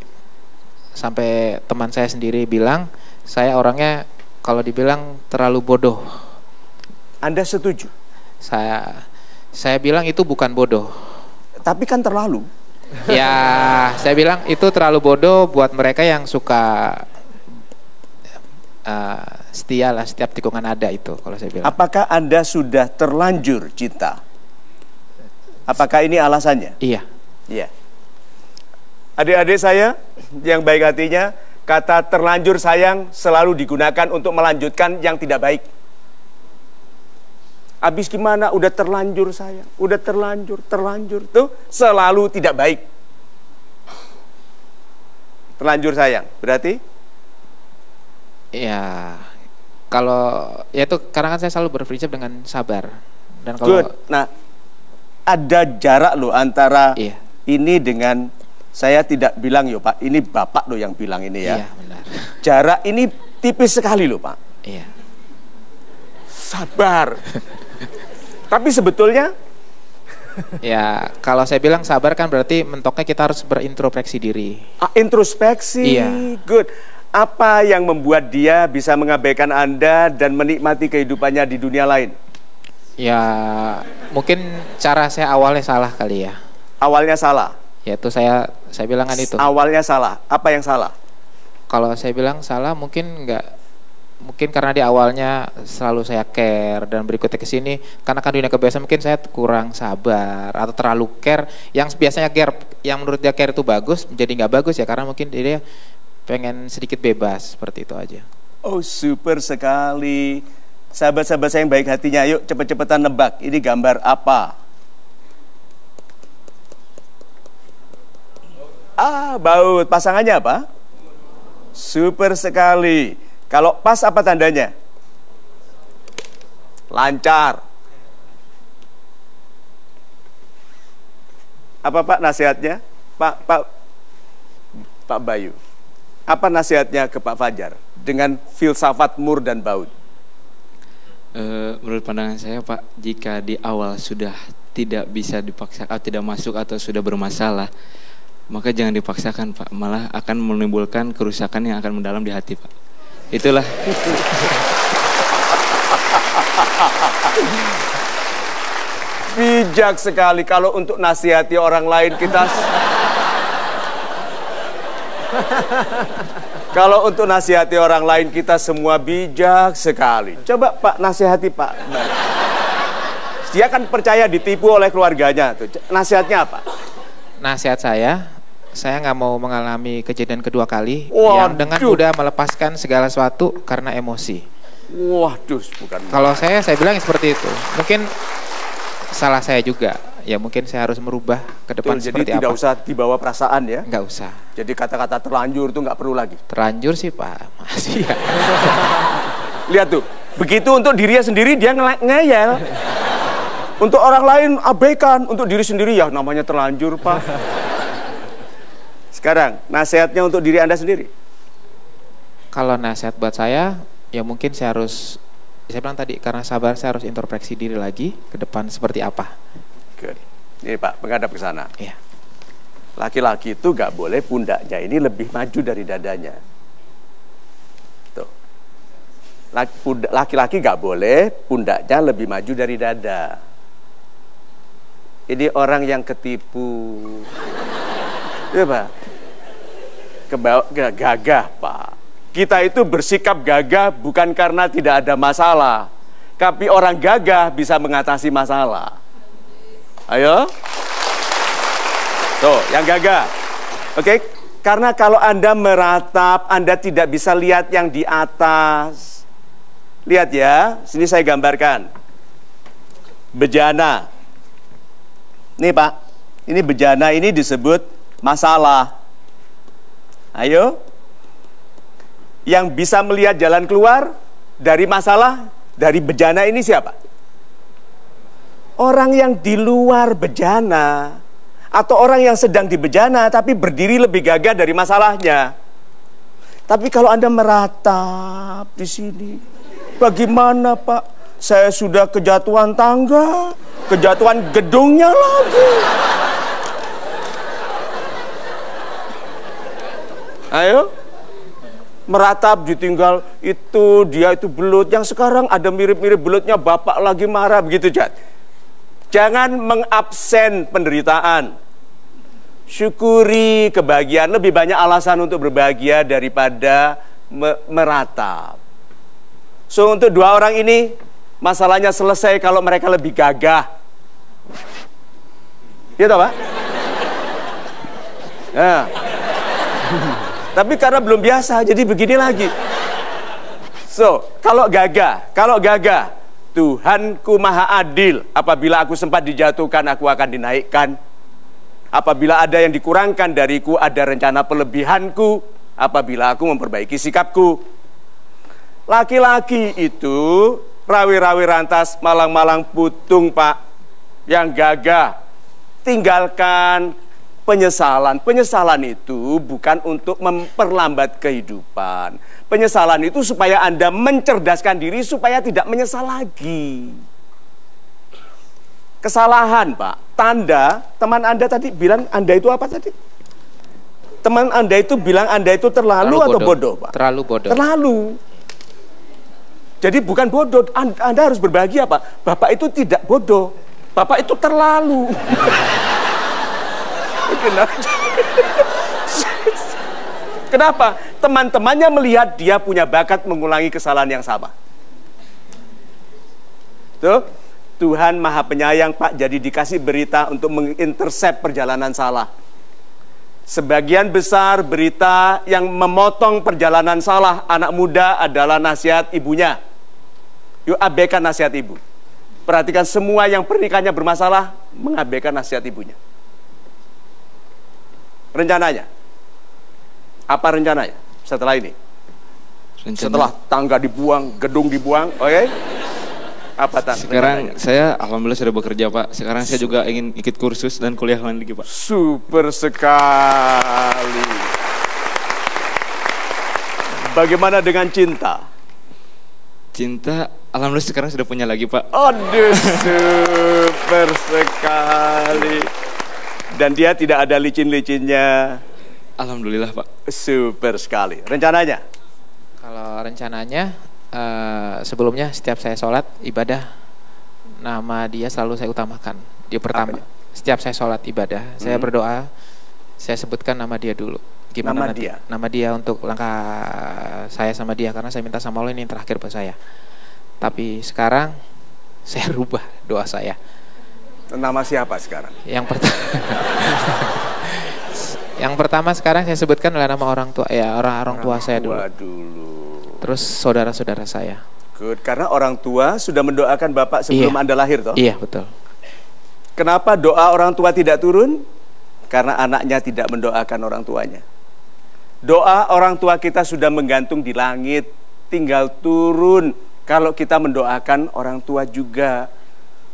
[SPEAKER 8] sampai teman saya sendiri bilang saya orangnya kalau dibilang terlalu bodoh.
[SPEAKER 1] Anda setuju?
[SPEAKER 8] Saya bilang itu bukan bodoh.
[SPEAKER 1] Tapi kan terlalu.
[SPEAKER 8] Ya, saya bilang itu terlalu bodoh buat mereka yang suka setia lah, setiap tikungan ada itu kalau saya bilang.
[SPEAKER 1] Apakah Anda sudah terlanjur cinta? Apakah ini alasannya?
[SPEAKER 8] Iya.
[SPEAKER 1] Iya. Adik-adik saya yang baik hatinya, kata terlanjur sayang selalu digunakan untuk melanjutkan yang tidak baik. Habis gimana? Udah terlanjur sayang, udah terlanjur, tuh selalu tidak baik. Terlanjur sayang, berarti?
[SPEAKER 8] Ya, kalau ya itu karena kan saya selalu berprinsip dengan sabar. Dan kalau
[SPEAKER 1] Good. Nah, ada jarak loh antara
[SPEAKER 8] Iya.
[SPEAKER 1] ini dengan saya tidak bilang yo Pak, ini Bapak loh yang bilang ini ya.
[SPEAKER 8] Iya, benar.
[SPEAKER 1] Jarak ini tipis sekali loh Pak.
[SPEAKER 8] Iya.
[SPEAKER 1] Sabar. Tapi sebetulnya
[SPEAKER 8] Ya, kalau saya bilang sabar kan berarti mentoknya kita harus berintrospeksi diri.
[SPEAKER 1] introspeksi.
[SPEAKER 8] Iya.
[SPEAKER 1] Good. Apa yang membuat dia bisa mengabaikan Anda dan menikmati kehidupannya di dunia lain?
[SPEAKER 8] Ya, mungkin cara saya awalnya salah kali ya.
[SPEAKER 1] Awalnya salah.
[SPEAKER 8] Yaitu saya bilang kan itu.
[SPEAKER 1] Awalnya salah. Apa yang salah?
[SPEAKER 8] Kalau saya bilang salah mungkin karena di awalnya selalu saya care, dan berikutnya ke sini karena kan dunia kebiasaan mungkin saya kurang sabar atau terlalu care. Yang biasanya care, yang menurut dia care itu bagus, menjadi nggak bagus ya karena mungkin dia pengen sedikit bebas, seperti itu aja.
[SPEAKER 1] Oh, super sekali. Sahabat-sahabat saya yang baik hatinya, yuk cepet-cepetan nebak. Ini gambar apa? Baut. Pasangannya apa? Super sekali. Kalau pas apa tandanya? Lancar. Apa Pak nasihatnya? Pak Bayu. Apa nasihatnya ke Pak Fajar dengan filsafat mur dan baut?
[SPEAKER 7] Menurut pandangan saya Pak, jika di awal sudah tidak bisa dipaksa atau tidak masuk atau sudah bermasalah, maka jangan dipaksakan Pak, malah akan menimbulkan kerusakan yang akan mendalam di hati Pak. Itulah.
[SPEAKER 1] Bijak sekali. Kalau untuk nasihati orang lain kita Kalau untuk nasihati orang lain kita semua bijak sekali. Coba Pak nasihati Pak. Dia kan percaya ditipu oleh keluarganya. Nasihatnya apa?
[SPEAKER 8] Nasihat saya nggak mau mengalami kejadian kedua kali yang dengan
[SPEAKER 1] Waduh.
[SPEAKER 8] mudah melepaskan segala sesuatu karena emosi.
[SPEAKER 1] Waduh, bukan.
[SPEAKER 8] Kalau saya bilang seperti itu. Mungkin salah saya juga. Ya mungkin saya harus merubah ke depan
[SPEAKER 1] Betul,
[SPEAKER 8] seperti
[SPEAKER 1] jadi tidak
[SPEAKER 8] apa.
[SPEAKER 1] usah dibawa perasaan ya.
[SPEAKER 8] Nggak usah.
[SPEAKER 1] Jadi kata-kata terlanjur itu nggak perlu lagi.
[SPEAKER 8] Terlanjur sih Pak, masih ya.
[SPEAKER 1] Lihat tuh, begitu untuk dirinya sendiri dia ngeyel. Untuk orang lain abaikan, untuk diri sendiri ya namanya terlanjur Pak. Sekarang, nasihatnya untuk diri Anda sendiri.
[SPEAKER 8] Kalau nasihat buat saya, ya mungkin saya bilang tadi, karena sabar saya harus introspeksi diri lagi ke depan seperti apa.
[SPEAKER 1] Good. Ini Pak, menghadap ke sana.
[SPEAKER 8] Iya.
[SPEAKER 1] Laki-laki itu nggak boleh pundaknya ini lebih maju dari dadanya. Tuh. Laki-laki nggak boleh pundaknya lebih maju dari dada. Ini orang yang ketipu. Iya Pak. Gagah Pak. Kita itu bersikap gagah bukan karena tidak ada masalah. Tapi orang gagah bisa mengatasi masalah. Ayo. Tuh, yang gagah. Oke, karena kalau Anda meratap, Anda tidak bisa lihat yang di atas. Lihat ya, sini saya gambarkan. Bejana. Nih Pak, ini bejana ini disebut masalah. Ayo. Yang bisa melihat jalan keluar dari masalah, dari bejana ini siapa? Orang yang di luar bejana. Atau orang yang sedang di bejana tapi berdiri lebih gagah dari masalahnya. Tapi kalau Anda meratap di sini, bagaimana Pak? Saya sudah kejatuhan tangga, kejatuhan gedungnya lagi. Ayo, meratap ditinggal itu, dia itu belut. Yang sekarang ada mirip-mirip belutnya, bapak lagi marah, begitu Jad. Jangan mengabsen penderitaan. Syukuri kebahagiaan. Lebih banyak alasan untuk berbahagia daripada meratap. So untuk dua orang ini, masalahnya selesai kalau mereka lebih gagah. Iya toh Pak? Nah. Tapi karena belum biasa, jadi begini lagi. So, kalau gagah, Tuhanku maha adil. Apabila aku sempat dijatuhkan, aku akan dinaikkan. Apabila ada yang dikurangkan dariku, ada rencana pelebihanku. Apabila aku memperbaiki sikapku. Laki-laki itu rawi-rawi rantas, malang-malang putung Pak. Yang gagah, tinggalkan penyesalan. Penyesalan itu bukan untuk memperlambat kehidupan. Penyesalan itu supaya Anda mencerdaskan diri supaya tidak menyesal lagi. Kesalahan Pak, tanda teman Anda tadi bilang Anda itu apa tadi? Teman Anda itu bilang Anda itu terlalu atau bodoh Pak?
[SPEAKER 8] Terlalu bodoh.
[SPEAKER 1] Terlalu. Jadi bukan bodoh, Anda harus berbahagia Pak. Bapak itu tidak bodoh, Bapak itu terlalu. Kenapa? Teman-temannya melihat dia punya bakat mengulangi kesalahan yang sama. Tuh, Tuhan Maha Penyayang Pak, jadi dikasih berita untuk mengintercept perjalanan salah. Sebagian besar berita yang memotong perjalanan salah anak muda adalah nasihat ibunya. Yuk abaikan nasihat ibu. Perhatikan semua yang pernikahannya bermasalah mengabaikan nasihat ibunya. Rencananya, apa rencananya setelah ini? Setelah tangga dibuang, gedung dibuang, oke? Apa
[SPEAKER 7] sekarang rencananya? Saya alhamdulillah sudah bekerja Pak. Sekarang saya juga ingin ikut kursus dan kuliah lagi Pak.
[SPEAKER 1] Super sekali. Bagaimana dengan cinta?
[SPEAKER 7] Cinta, alhamdulillah sekarang sudah punya lagi Pak.
[SPEAKER 1] Aduh, super sekali. Dan dia tidak ada licin-licinnya.
[SPEAKER 7] Alhamdulillah Pak.
[SPEAKER 1] Super sekali. Rencananya?
[SPEAKER 8] Kalau rencananya, sebelumnya setiap saya sholat ibadah, nama dia selalu saya utamakan. Dia pertama. Setiap saya sholat ibadah, saya berdoa, Saya sebutkan nama dia dulu. Gimana
[SPEAKER 1] Nama
[SPEAKER 8] nanti?
[SPEAKER 1] dia?
[SPEAKER 8] Nama dia untuk langkah saya sama dia, karena saya minta sama Allah ini yang terakhir buat saya. Tapi sekarang saya rubah doa saya.
[SPEAKER 1] Nama siapa sekarang?
[SPEAKER 8] Yang pertama sekarang saya sebutkan adalah nama orang tua, ya orang tua saya dulu. Terus saudara-saudara saya.
[SPEAKER 1] Good, karena orang tua sudah mendoakan Bapak sebelum Anda lahir toh?
[SPEAKER 8] Iya, betul.
[SPEAKER 1] Kenapa doa orang tua tidak turun? Karena anaknya tidak mendoakan orang tuanya. Doa orang tua kita sudah menggantung di langit, tinggal turun kalau kita mendoakan orang tua juga.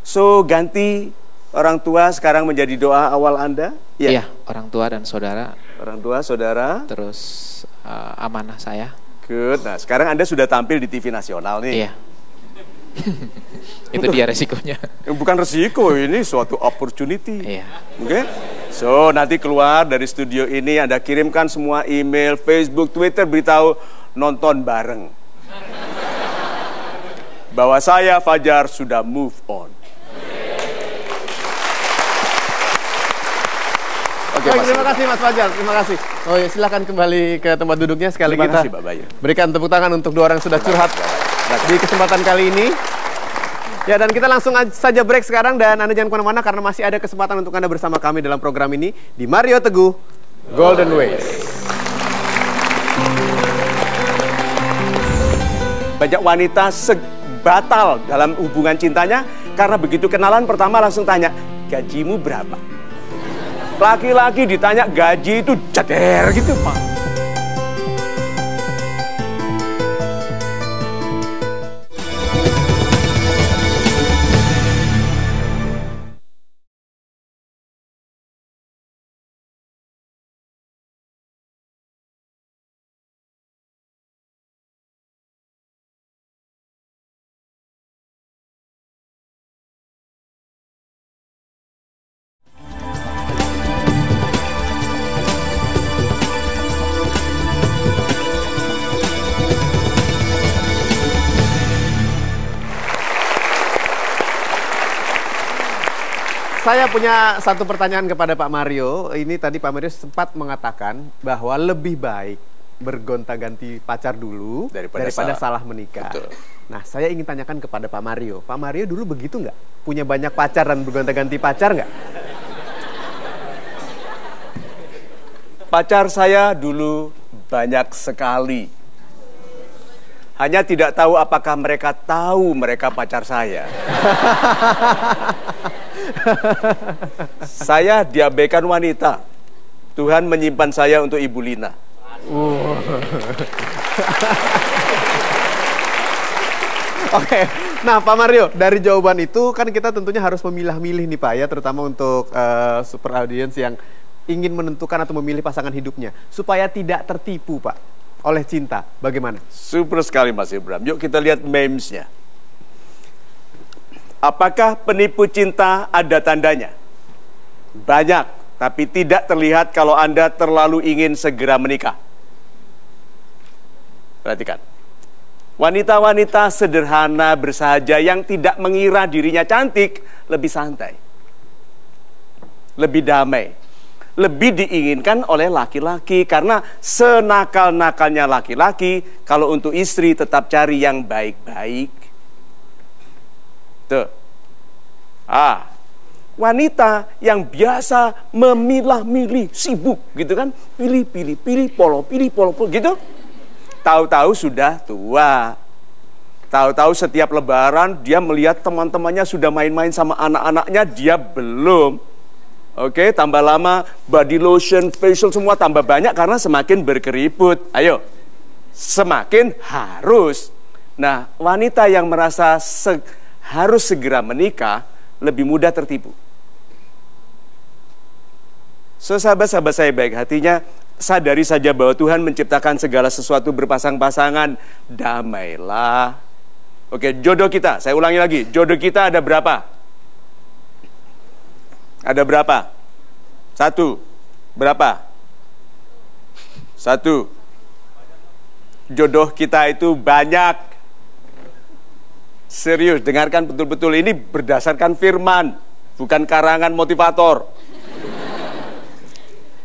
[SPEAKER 1] So, ganti orang tua sekarang menjadi doa awal Anda?
[SPEAKER 8] Iya, orang tua dan saudara.
[SPEAKER 1] Orang tua, saudara.
[SPEAKER 8] Terus amanah saya.
[SPEAKER 1] Good. Nah, sekarang Anda sudah tampil di TV nasional nih.
[SPEAKER 8] Iya. Itu dia resikonya.
[SPEAKER 1] Bukan resiko, ini suatu opportunity.
[SPEAKER 8] Iya.
[SPEAKER 1] Oke. So, nanti keluar dari studio ini Anda kirimkan semua email, Facebook, Twitter, beritahu nonton bareng. Bahwa saya Fajar sudah move on.
[SPEAKER 2] Oke, terima kasih Mas Fajar, terima kasih. Oh ya, silakan kembali ke tempat duduknya. Sekali
[SPEAKER 1] Terima
[SPEAKER 2] kita
[SPEAKER 1] kasih, Pak Bayu.
[SPEAKER 2] berikan tepuk tangan untuk dua orang yang sudah curhat di kesempatan kali ini. Ya, dan kita langsung saja break sekarang, dan Anda jangan kemana-mana karena masih ada kesempatan untuk Anda bersama kami dalam program ini di Mario Teguh Golden Ways.
[SPEAKER 1] Banyak wanita batal dalam hubungan cintanya karena begitu kenalan pertama langsung tanya, gajimu berapa? Laki-laki ditanya gaji itu jeder gitu, Pak.
[SPEAKER 2] Saya punya satu pertanyaan kepada Pak Mario. Ini tadi Pak Mario sempat mengatakan bahwa lebih baik bergonta-ganti pacar dulu daripada salah menikah.
[SPEAKER 1] Betul.
[SPEAKER 2] Nah, saya ingin tanyakan kepada Pak Mario. Pak Mario dulu begitu nggak? Punya banyak pacar dan bergonta-ganti pacar nggak?
[SPEAKER 1] Pacar saya dulu banyak sekali. Hanya tidak tahu apakah mereka tahu mereka pacar saya. Saya diabaikan wanita. Tuhan menyimpan saya untuk Ibu Lina.
[SPEAKER 2] Oke, nah Pak Mario, dari jawaban itu kan kita tentunya harus memilah-milih nih Pak ya, terutama untuk super audience yang ingin menentukan atau memilih pasangan hidupnya supaya tidak tertipu Pak oleh cinta. Bagaimana?
[SPEAKER 1] Super sekali Mas Ibram. Yuk kita lihat memesnya. Apakah penipu cinta ada tandanya? Banyak, tapi tidak terlihat kalau Anda terlalu ingin segera menikah. Perhatikan. Wanita-wanita sederhana, bersahaja, yang tidak mengira dirinya cantik, lebih santai. Lebih damai. Lebih diinginkan oleh laki-laki, karena senakal-nakalnya laki-laki, kalau untuk istri tetap cari yang baik-baik. Tuh. Wanita yang biasa memilah-milih, sibuk gitu kan, pilih polo gitu. Tahu-tahu sudah tua. Tahu-tahu setiap lebaran dia melihat teman-temannya sudah main-main sama anak-anaknya, dia belum. Oke, tambah lama body lotion, facial semua tambah banyak karena semakin berkeriput. Ayo, semakin harus. Nah, wanita yang merasa harus segera menikah lebih mudah tertipu. So, sahabat-sahabat saya baik hatinya, sadari saja bahwa Tuhan menciptakan segala sesuatu berpasang-pasangan. Damailah. Oke, jodoh kita, saya ulangi lagi, jodoh kita ada berapa? Ada berapa? 1. Berapa? 1. Jodoh kita itu banyak. Serius, dengarkan betul-betul, ini berdasarkan firman, bukan karangan motivator.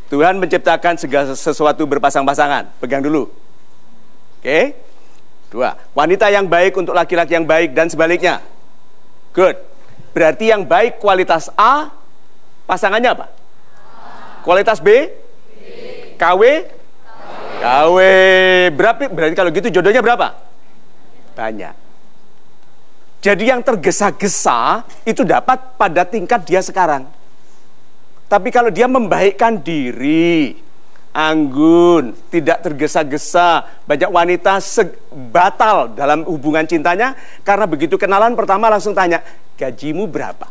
[SPEAKER 1] Tuhan menciptakan segala sesuatu berpasang-pasangan. Pegang dulu. Oke. 2. Wanita yang baik untuk laki-laki yang baik dan sebaliknya. Good. Berarti yang baik kualitas A, pasangannya apa? Kualitas B? KW? KW. Berarti kalau gitu jodohnya berapa? Banyak. Jadi yang tergesa-gesa itu dapat pada tingkat dia sekarang. Tapi kalau dia membaikkan diri, anggun, tidak tergesa-gesa, banyak wanita batal dalam hubungan cintanya karena begitu kenalan pertama langsung tanya, gajimu berapa?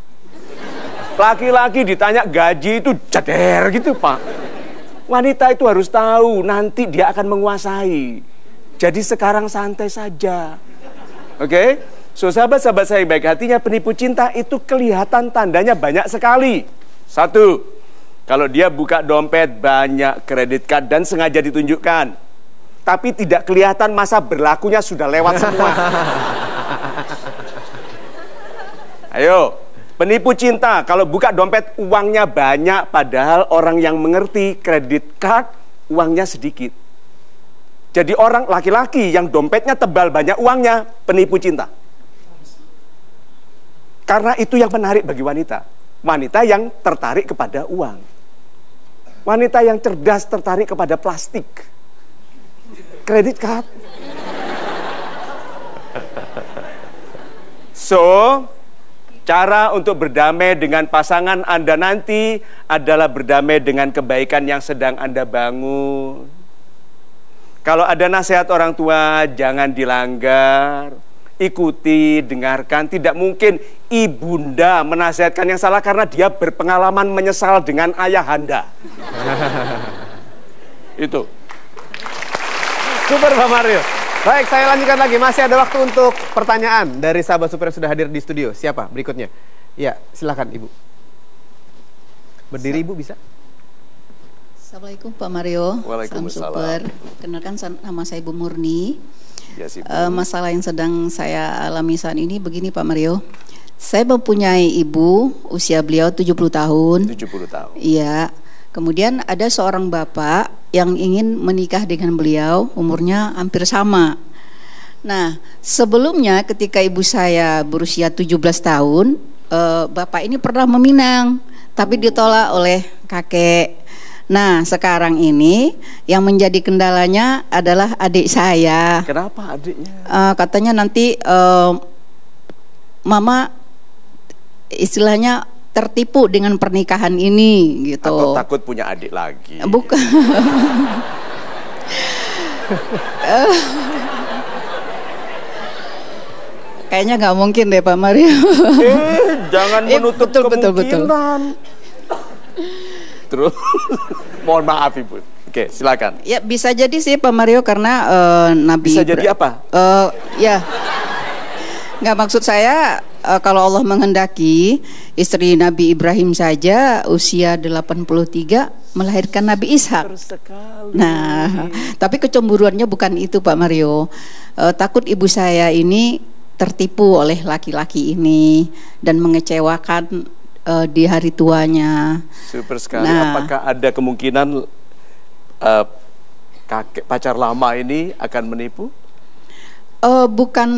[SPEAKER 1] Laki-laki ditanya gaji itu ceder gitu, Pak. Wanita itu harus tahu nanti dia akan menguasai. Jadi sekarang santai saja. Oke? So sahabat-sahabat saya baik hatinya, penipu cinta itu kelihatan tandanya banyak sekali. 1, kalau dia buka dompet banyak kredit card dan sengaja ditunjukkan, tapi tidak kelihatan masa berlakunya sudah lewat semua. Ayo, penipu cinta kalau buka dompet uangnya banyak, padahal orang yang mengerti kredit card uangnya sedikit. Jadi orang laki-laki yang dompetnya tebal banyak uangnya, penipu cinta. Karena itu yang menarik bagi wanita. Wanita yang tertarik kepada uang. Wanita yang cerdas tertarik kepada plastik. Kredit card. So, cara untuk berdamai dengan pasangan Anda nanti adalah berdamai dengan kebaikan yang sedang Anda bangun. Kalau ada nasihat orang tua, jangan dilanggar. Ikuti, dengarkan. Tidak mungkin ibunda menasihatkan yang salah karena dia berpengalaman menyesal dengan ayahanda. Itu.
[SPEAKER 2] Super Pak Mario. Baik, saya lanjutkan lagi. Masih ada waktu untuk pertanyaan dari sahabat super yang sudah hadir di studio. Siapa berikutnya? Ya, silakan Ibu. Berdiri Ibu bisa?
[SPEAKER 9] Assalamualaikum Pak Mario.
[SPEAKER 1] Waalaikumsalam.
[SPEAKER 9] Salam super. Kenalkan nama saya Ibu Murni.
[SPEAKER 1] Ya,
[SPEAKER 9] masalah yang sedang saya alami saat ini begini Pak Mario. Saya mempunyai ibu, usia beliau 70 tahun.
[SPEAKER 1] 70 tahun.
[SPEAKER 9] Iya. Kemudian ada seorang bapak yang ingin menikah dengan beliau, umurnya hampir sama. Nah, sebelumnya ketika ibu saya berusia 17 tahun, bapak ini pernah meminang, tapi ditolak oleh kakek. Nah, sekarang ini yang menjadi kendalanya adalah adik saya.
[SPEAKER 1] Kenapa adiknya?
[SPEAKER 9] Katanya nanti mama istilahnya tertipu dengan pernikahan ini gitu.
[SPEAKER 1] Atau takut punya adik lagi?
[SPEAKER 9] Bukan. Kayaknya nggak mungkin deh Pak Mario.
[SPEAKER 1] Jangan menutup kemungkinan. Terus, mohon maaf Ibu. Oke, silakan.
[SPEAKER 9] Ya bisa jadi sih Pak Mario karena Nabi.
[SPEAKER 1] Bisa jadi apa?
[SPEAKER 9] Ya, nggak maksud saya kalau Allah menghendaki istri Nabi Ibrahim saja usia 83 melahirkan Nabi Ishak. Nah, tapi kecemburuannya bukan itu Pak Mario. Takut ibu saya ini tertipu oleh laki-laki ini dan mengecewakan di hari tuanya.
[SPEAKER 1] Super sekali.
[SPEAKER 9] Nah,
[SPEAKER 1] apakah ada kemungkinan kakek pacar lama ini akan menipu?
[SPEAKER 9] Bukan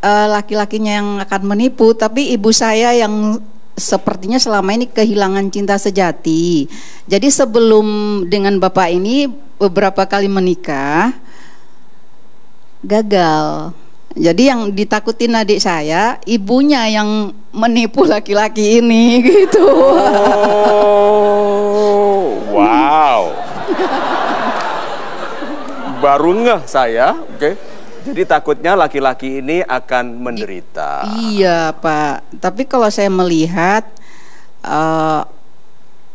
[SPEAKER 9] laki-lakinya yang akan menipu, tapi ibu saya yang sepertinya selama ini kehilangan cinta sejati. Jadi sebelum dengan bapak ini beberapa kali menikah gagal. Jadi yang ditakutin adik saya, ibunya yang menipu laki-laki ini gitu.
[SPEAKER 1] Oh, wow. Baru ngeh saya, oke. Jadi takutnya laki-laki ini akan menderita.
[SPEAKER 9] Iya Pak, tapi kalau saya melihat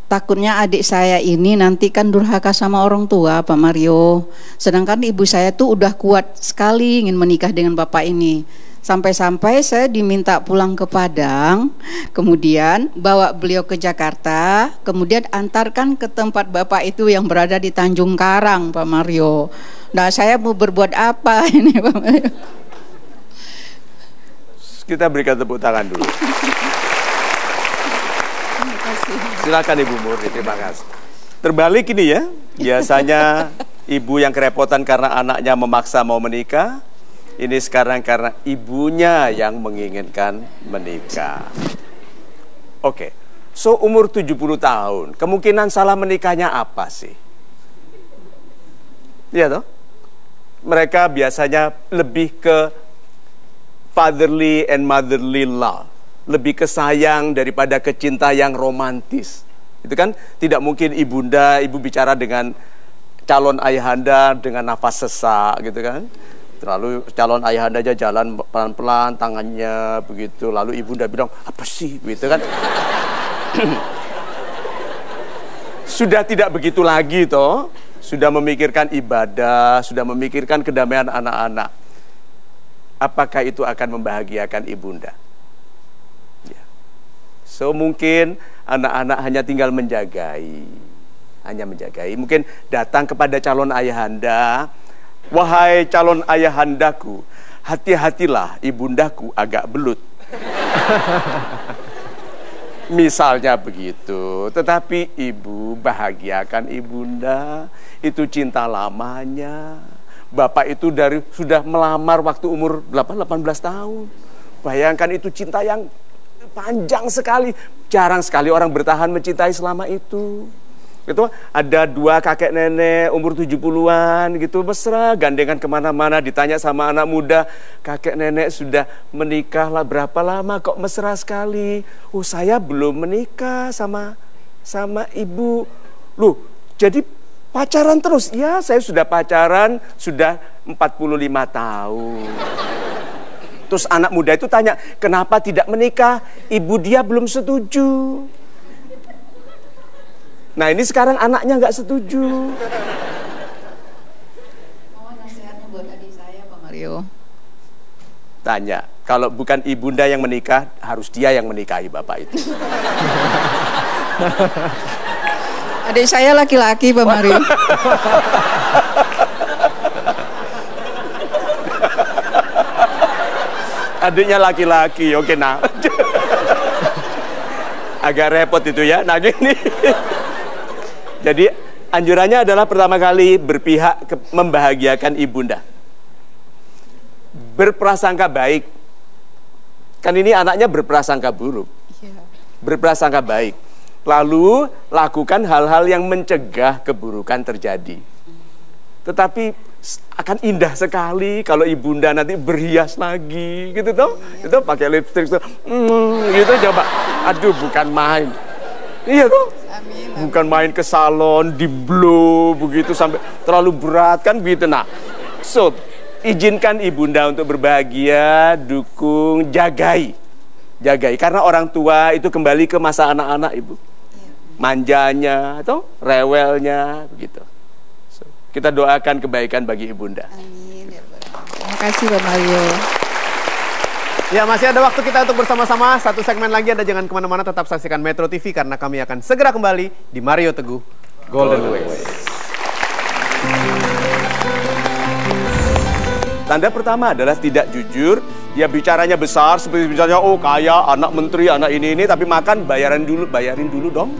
[SPEAKER 9] takutnya adik saya ini nanti kan durhaka sama orang tua Pak Mario. Sedangkan ibu saya tuh udah kuat sekali ingin menikah dengan bapak ini. Sampai-sampai saya diminta pulang ke Padang, kemudian bawa beliau ke Jakarta, kemudian antarkan ke tempat bapak itu yang berada di Tanjung Karang Pak Mario. Nah, saya mau berbuat apa ini Pak Mario?
[SPEAKER 1] Kita berikan tepuk tangan dulu. Silakan Ibu Murni, terima kasih. Terbalik ini ya, biasanya ibu yang kerepotan karena anaknya memaksa mau menikah, ini sekarang karena ibunya yang menginginkan menikah. Oke, so umur 70 tahun, kemungkinan salah menikahnya apa sih? Iya toh? Mereka biasanya lebih ke fatherly and motherly love, lebih ke sayang daripada ke cinta yang romantis. Itu kan tidak mungkin ibu bicara dengan calon ayahanda dengan nafas sesak gitu kan. Lalu calon ayahanda aja jalan pelan-pelan tangannya begitu, lalu ibunda bilang apa sih gitu kan. Sudah tidak begitu lagi toh, sudah memikirkan ibadah, sudah memikirkan kedamaian anak-anak. Apakah itu akan membahagiakan ibunda? Ya. So mungkin anak-anak hanya tinggal menjagai, mungkin datang kepada calon ayahanda, wahai calon ayahandaku, hati-hatilah ibundaku agak belut. Misalnya begitu. Tetapi ibu bahagiakan ibunda, itu cinta lamanya. Bapak itu sudah melamar waktu umur 18 tahun. Bayangkan itu cinta yang panjang sekali. Jarang sekali orang bertahan mencintai selama itu. Itu ada dua kakek nenek umur 70-an gitu, mesra, gandengan kemana-mana. Ditanya sama anak muda, kakek nenek sudah menikah lah berapa lama kok mesra sekali? Oh, saya belum menikah sama ibu. Loh, jadi pacaran terus? Ya, saya sudah pacaran sudah 45 tahun. Terus anak muda itu tanya, kenapa tidak menikah? Ibu dia belum setuju. Nah, ini sekarang anaknya nggak setuju.
[SPEAKER 9] Mohon nasihatnya buat adik saya, Pak Mario.
[SPEAKER 1] Tanya, kalau bukan ibunda yang menikah, harus dia yang menikahi bapak itu.
[SPEAKER 9] Adik saya laki-laki, Pak Mario.
[SPEAKER 1] Adiknya laki-laki, oke nah. Agak repot itu ya, nah gini. Jadi anjurannya adalah pertama kali berpihak membahagiakan ibunda. Berprasangka baik. Kan ini anaknya berprasangka buruk. Berprasangka baik. Lalu lakukan hal-hal yang mencegah keburukan terjadi. Tetapi akan indah sekali kalau ibunda nanti berhias lagi gitu toh. Itu pakai lipstick tuh. Gitu coba. Aduh, bukan main. Iya toh? Bukan main ke salon, di blow begitu sampai terlalu berat kan begitu. Nah, so izinkan ibunda untuk berbahagia, dukung, jagai karena orang tua itu kembali ke masa anak-anak ibu, manjanya atau rewelnya begitu. So, kita doakan kebaikan bagi ibunda.
[SPEAKER 9] Amin. Terima kasih Pak Mario.
[SPEAKER 2] Ya, masih ada waktu kita untuk bersama-sama. Satu segmen lagi, Anda jangan kemana-mana, tetap saksikan Metro TV karena kami akan segera kembali di Mario Teguh Golden Ways.
[SPEAKER 1] Tanda pertama adalah tidak jujur. Dia bicaranya besar, seperti misalnya, oh kaya, anak menteri, anak ini, tapi makan bayarin dulu dong.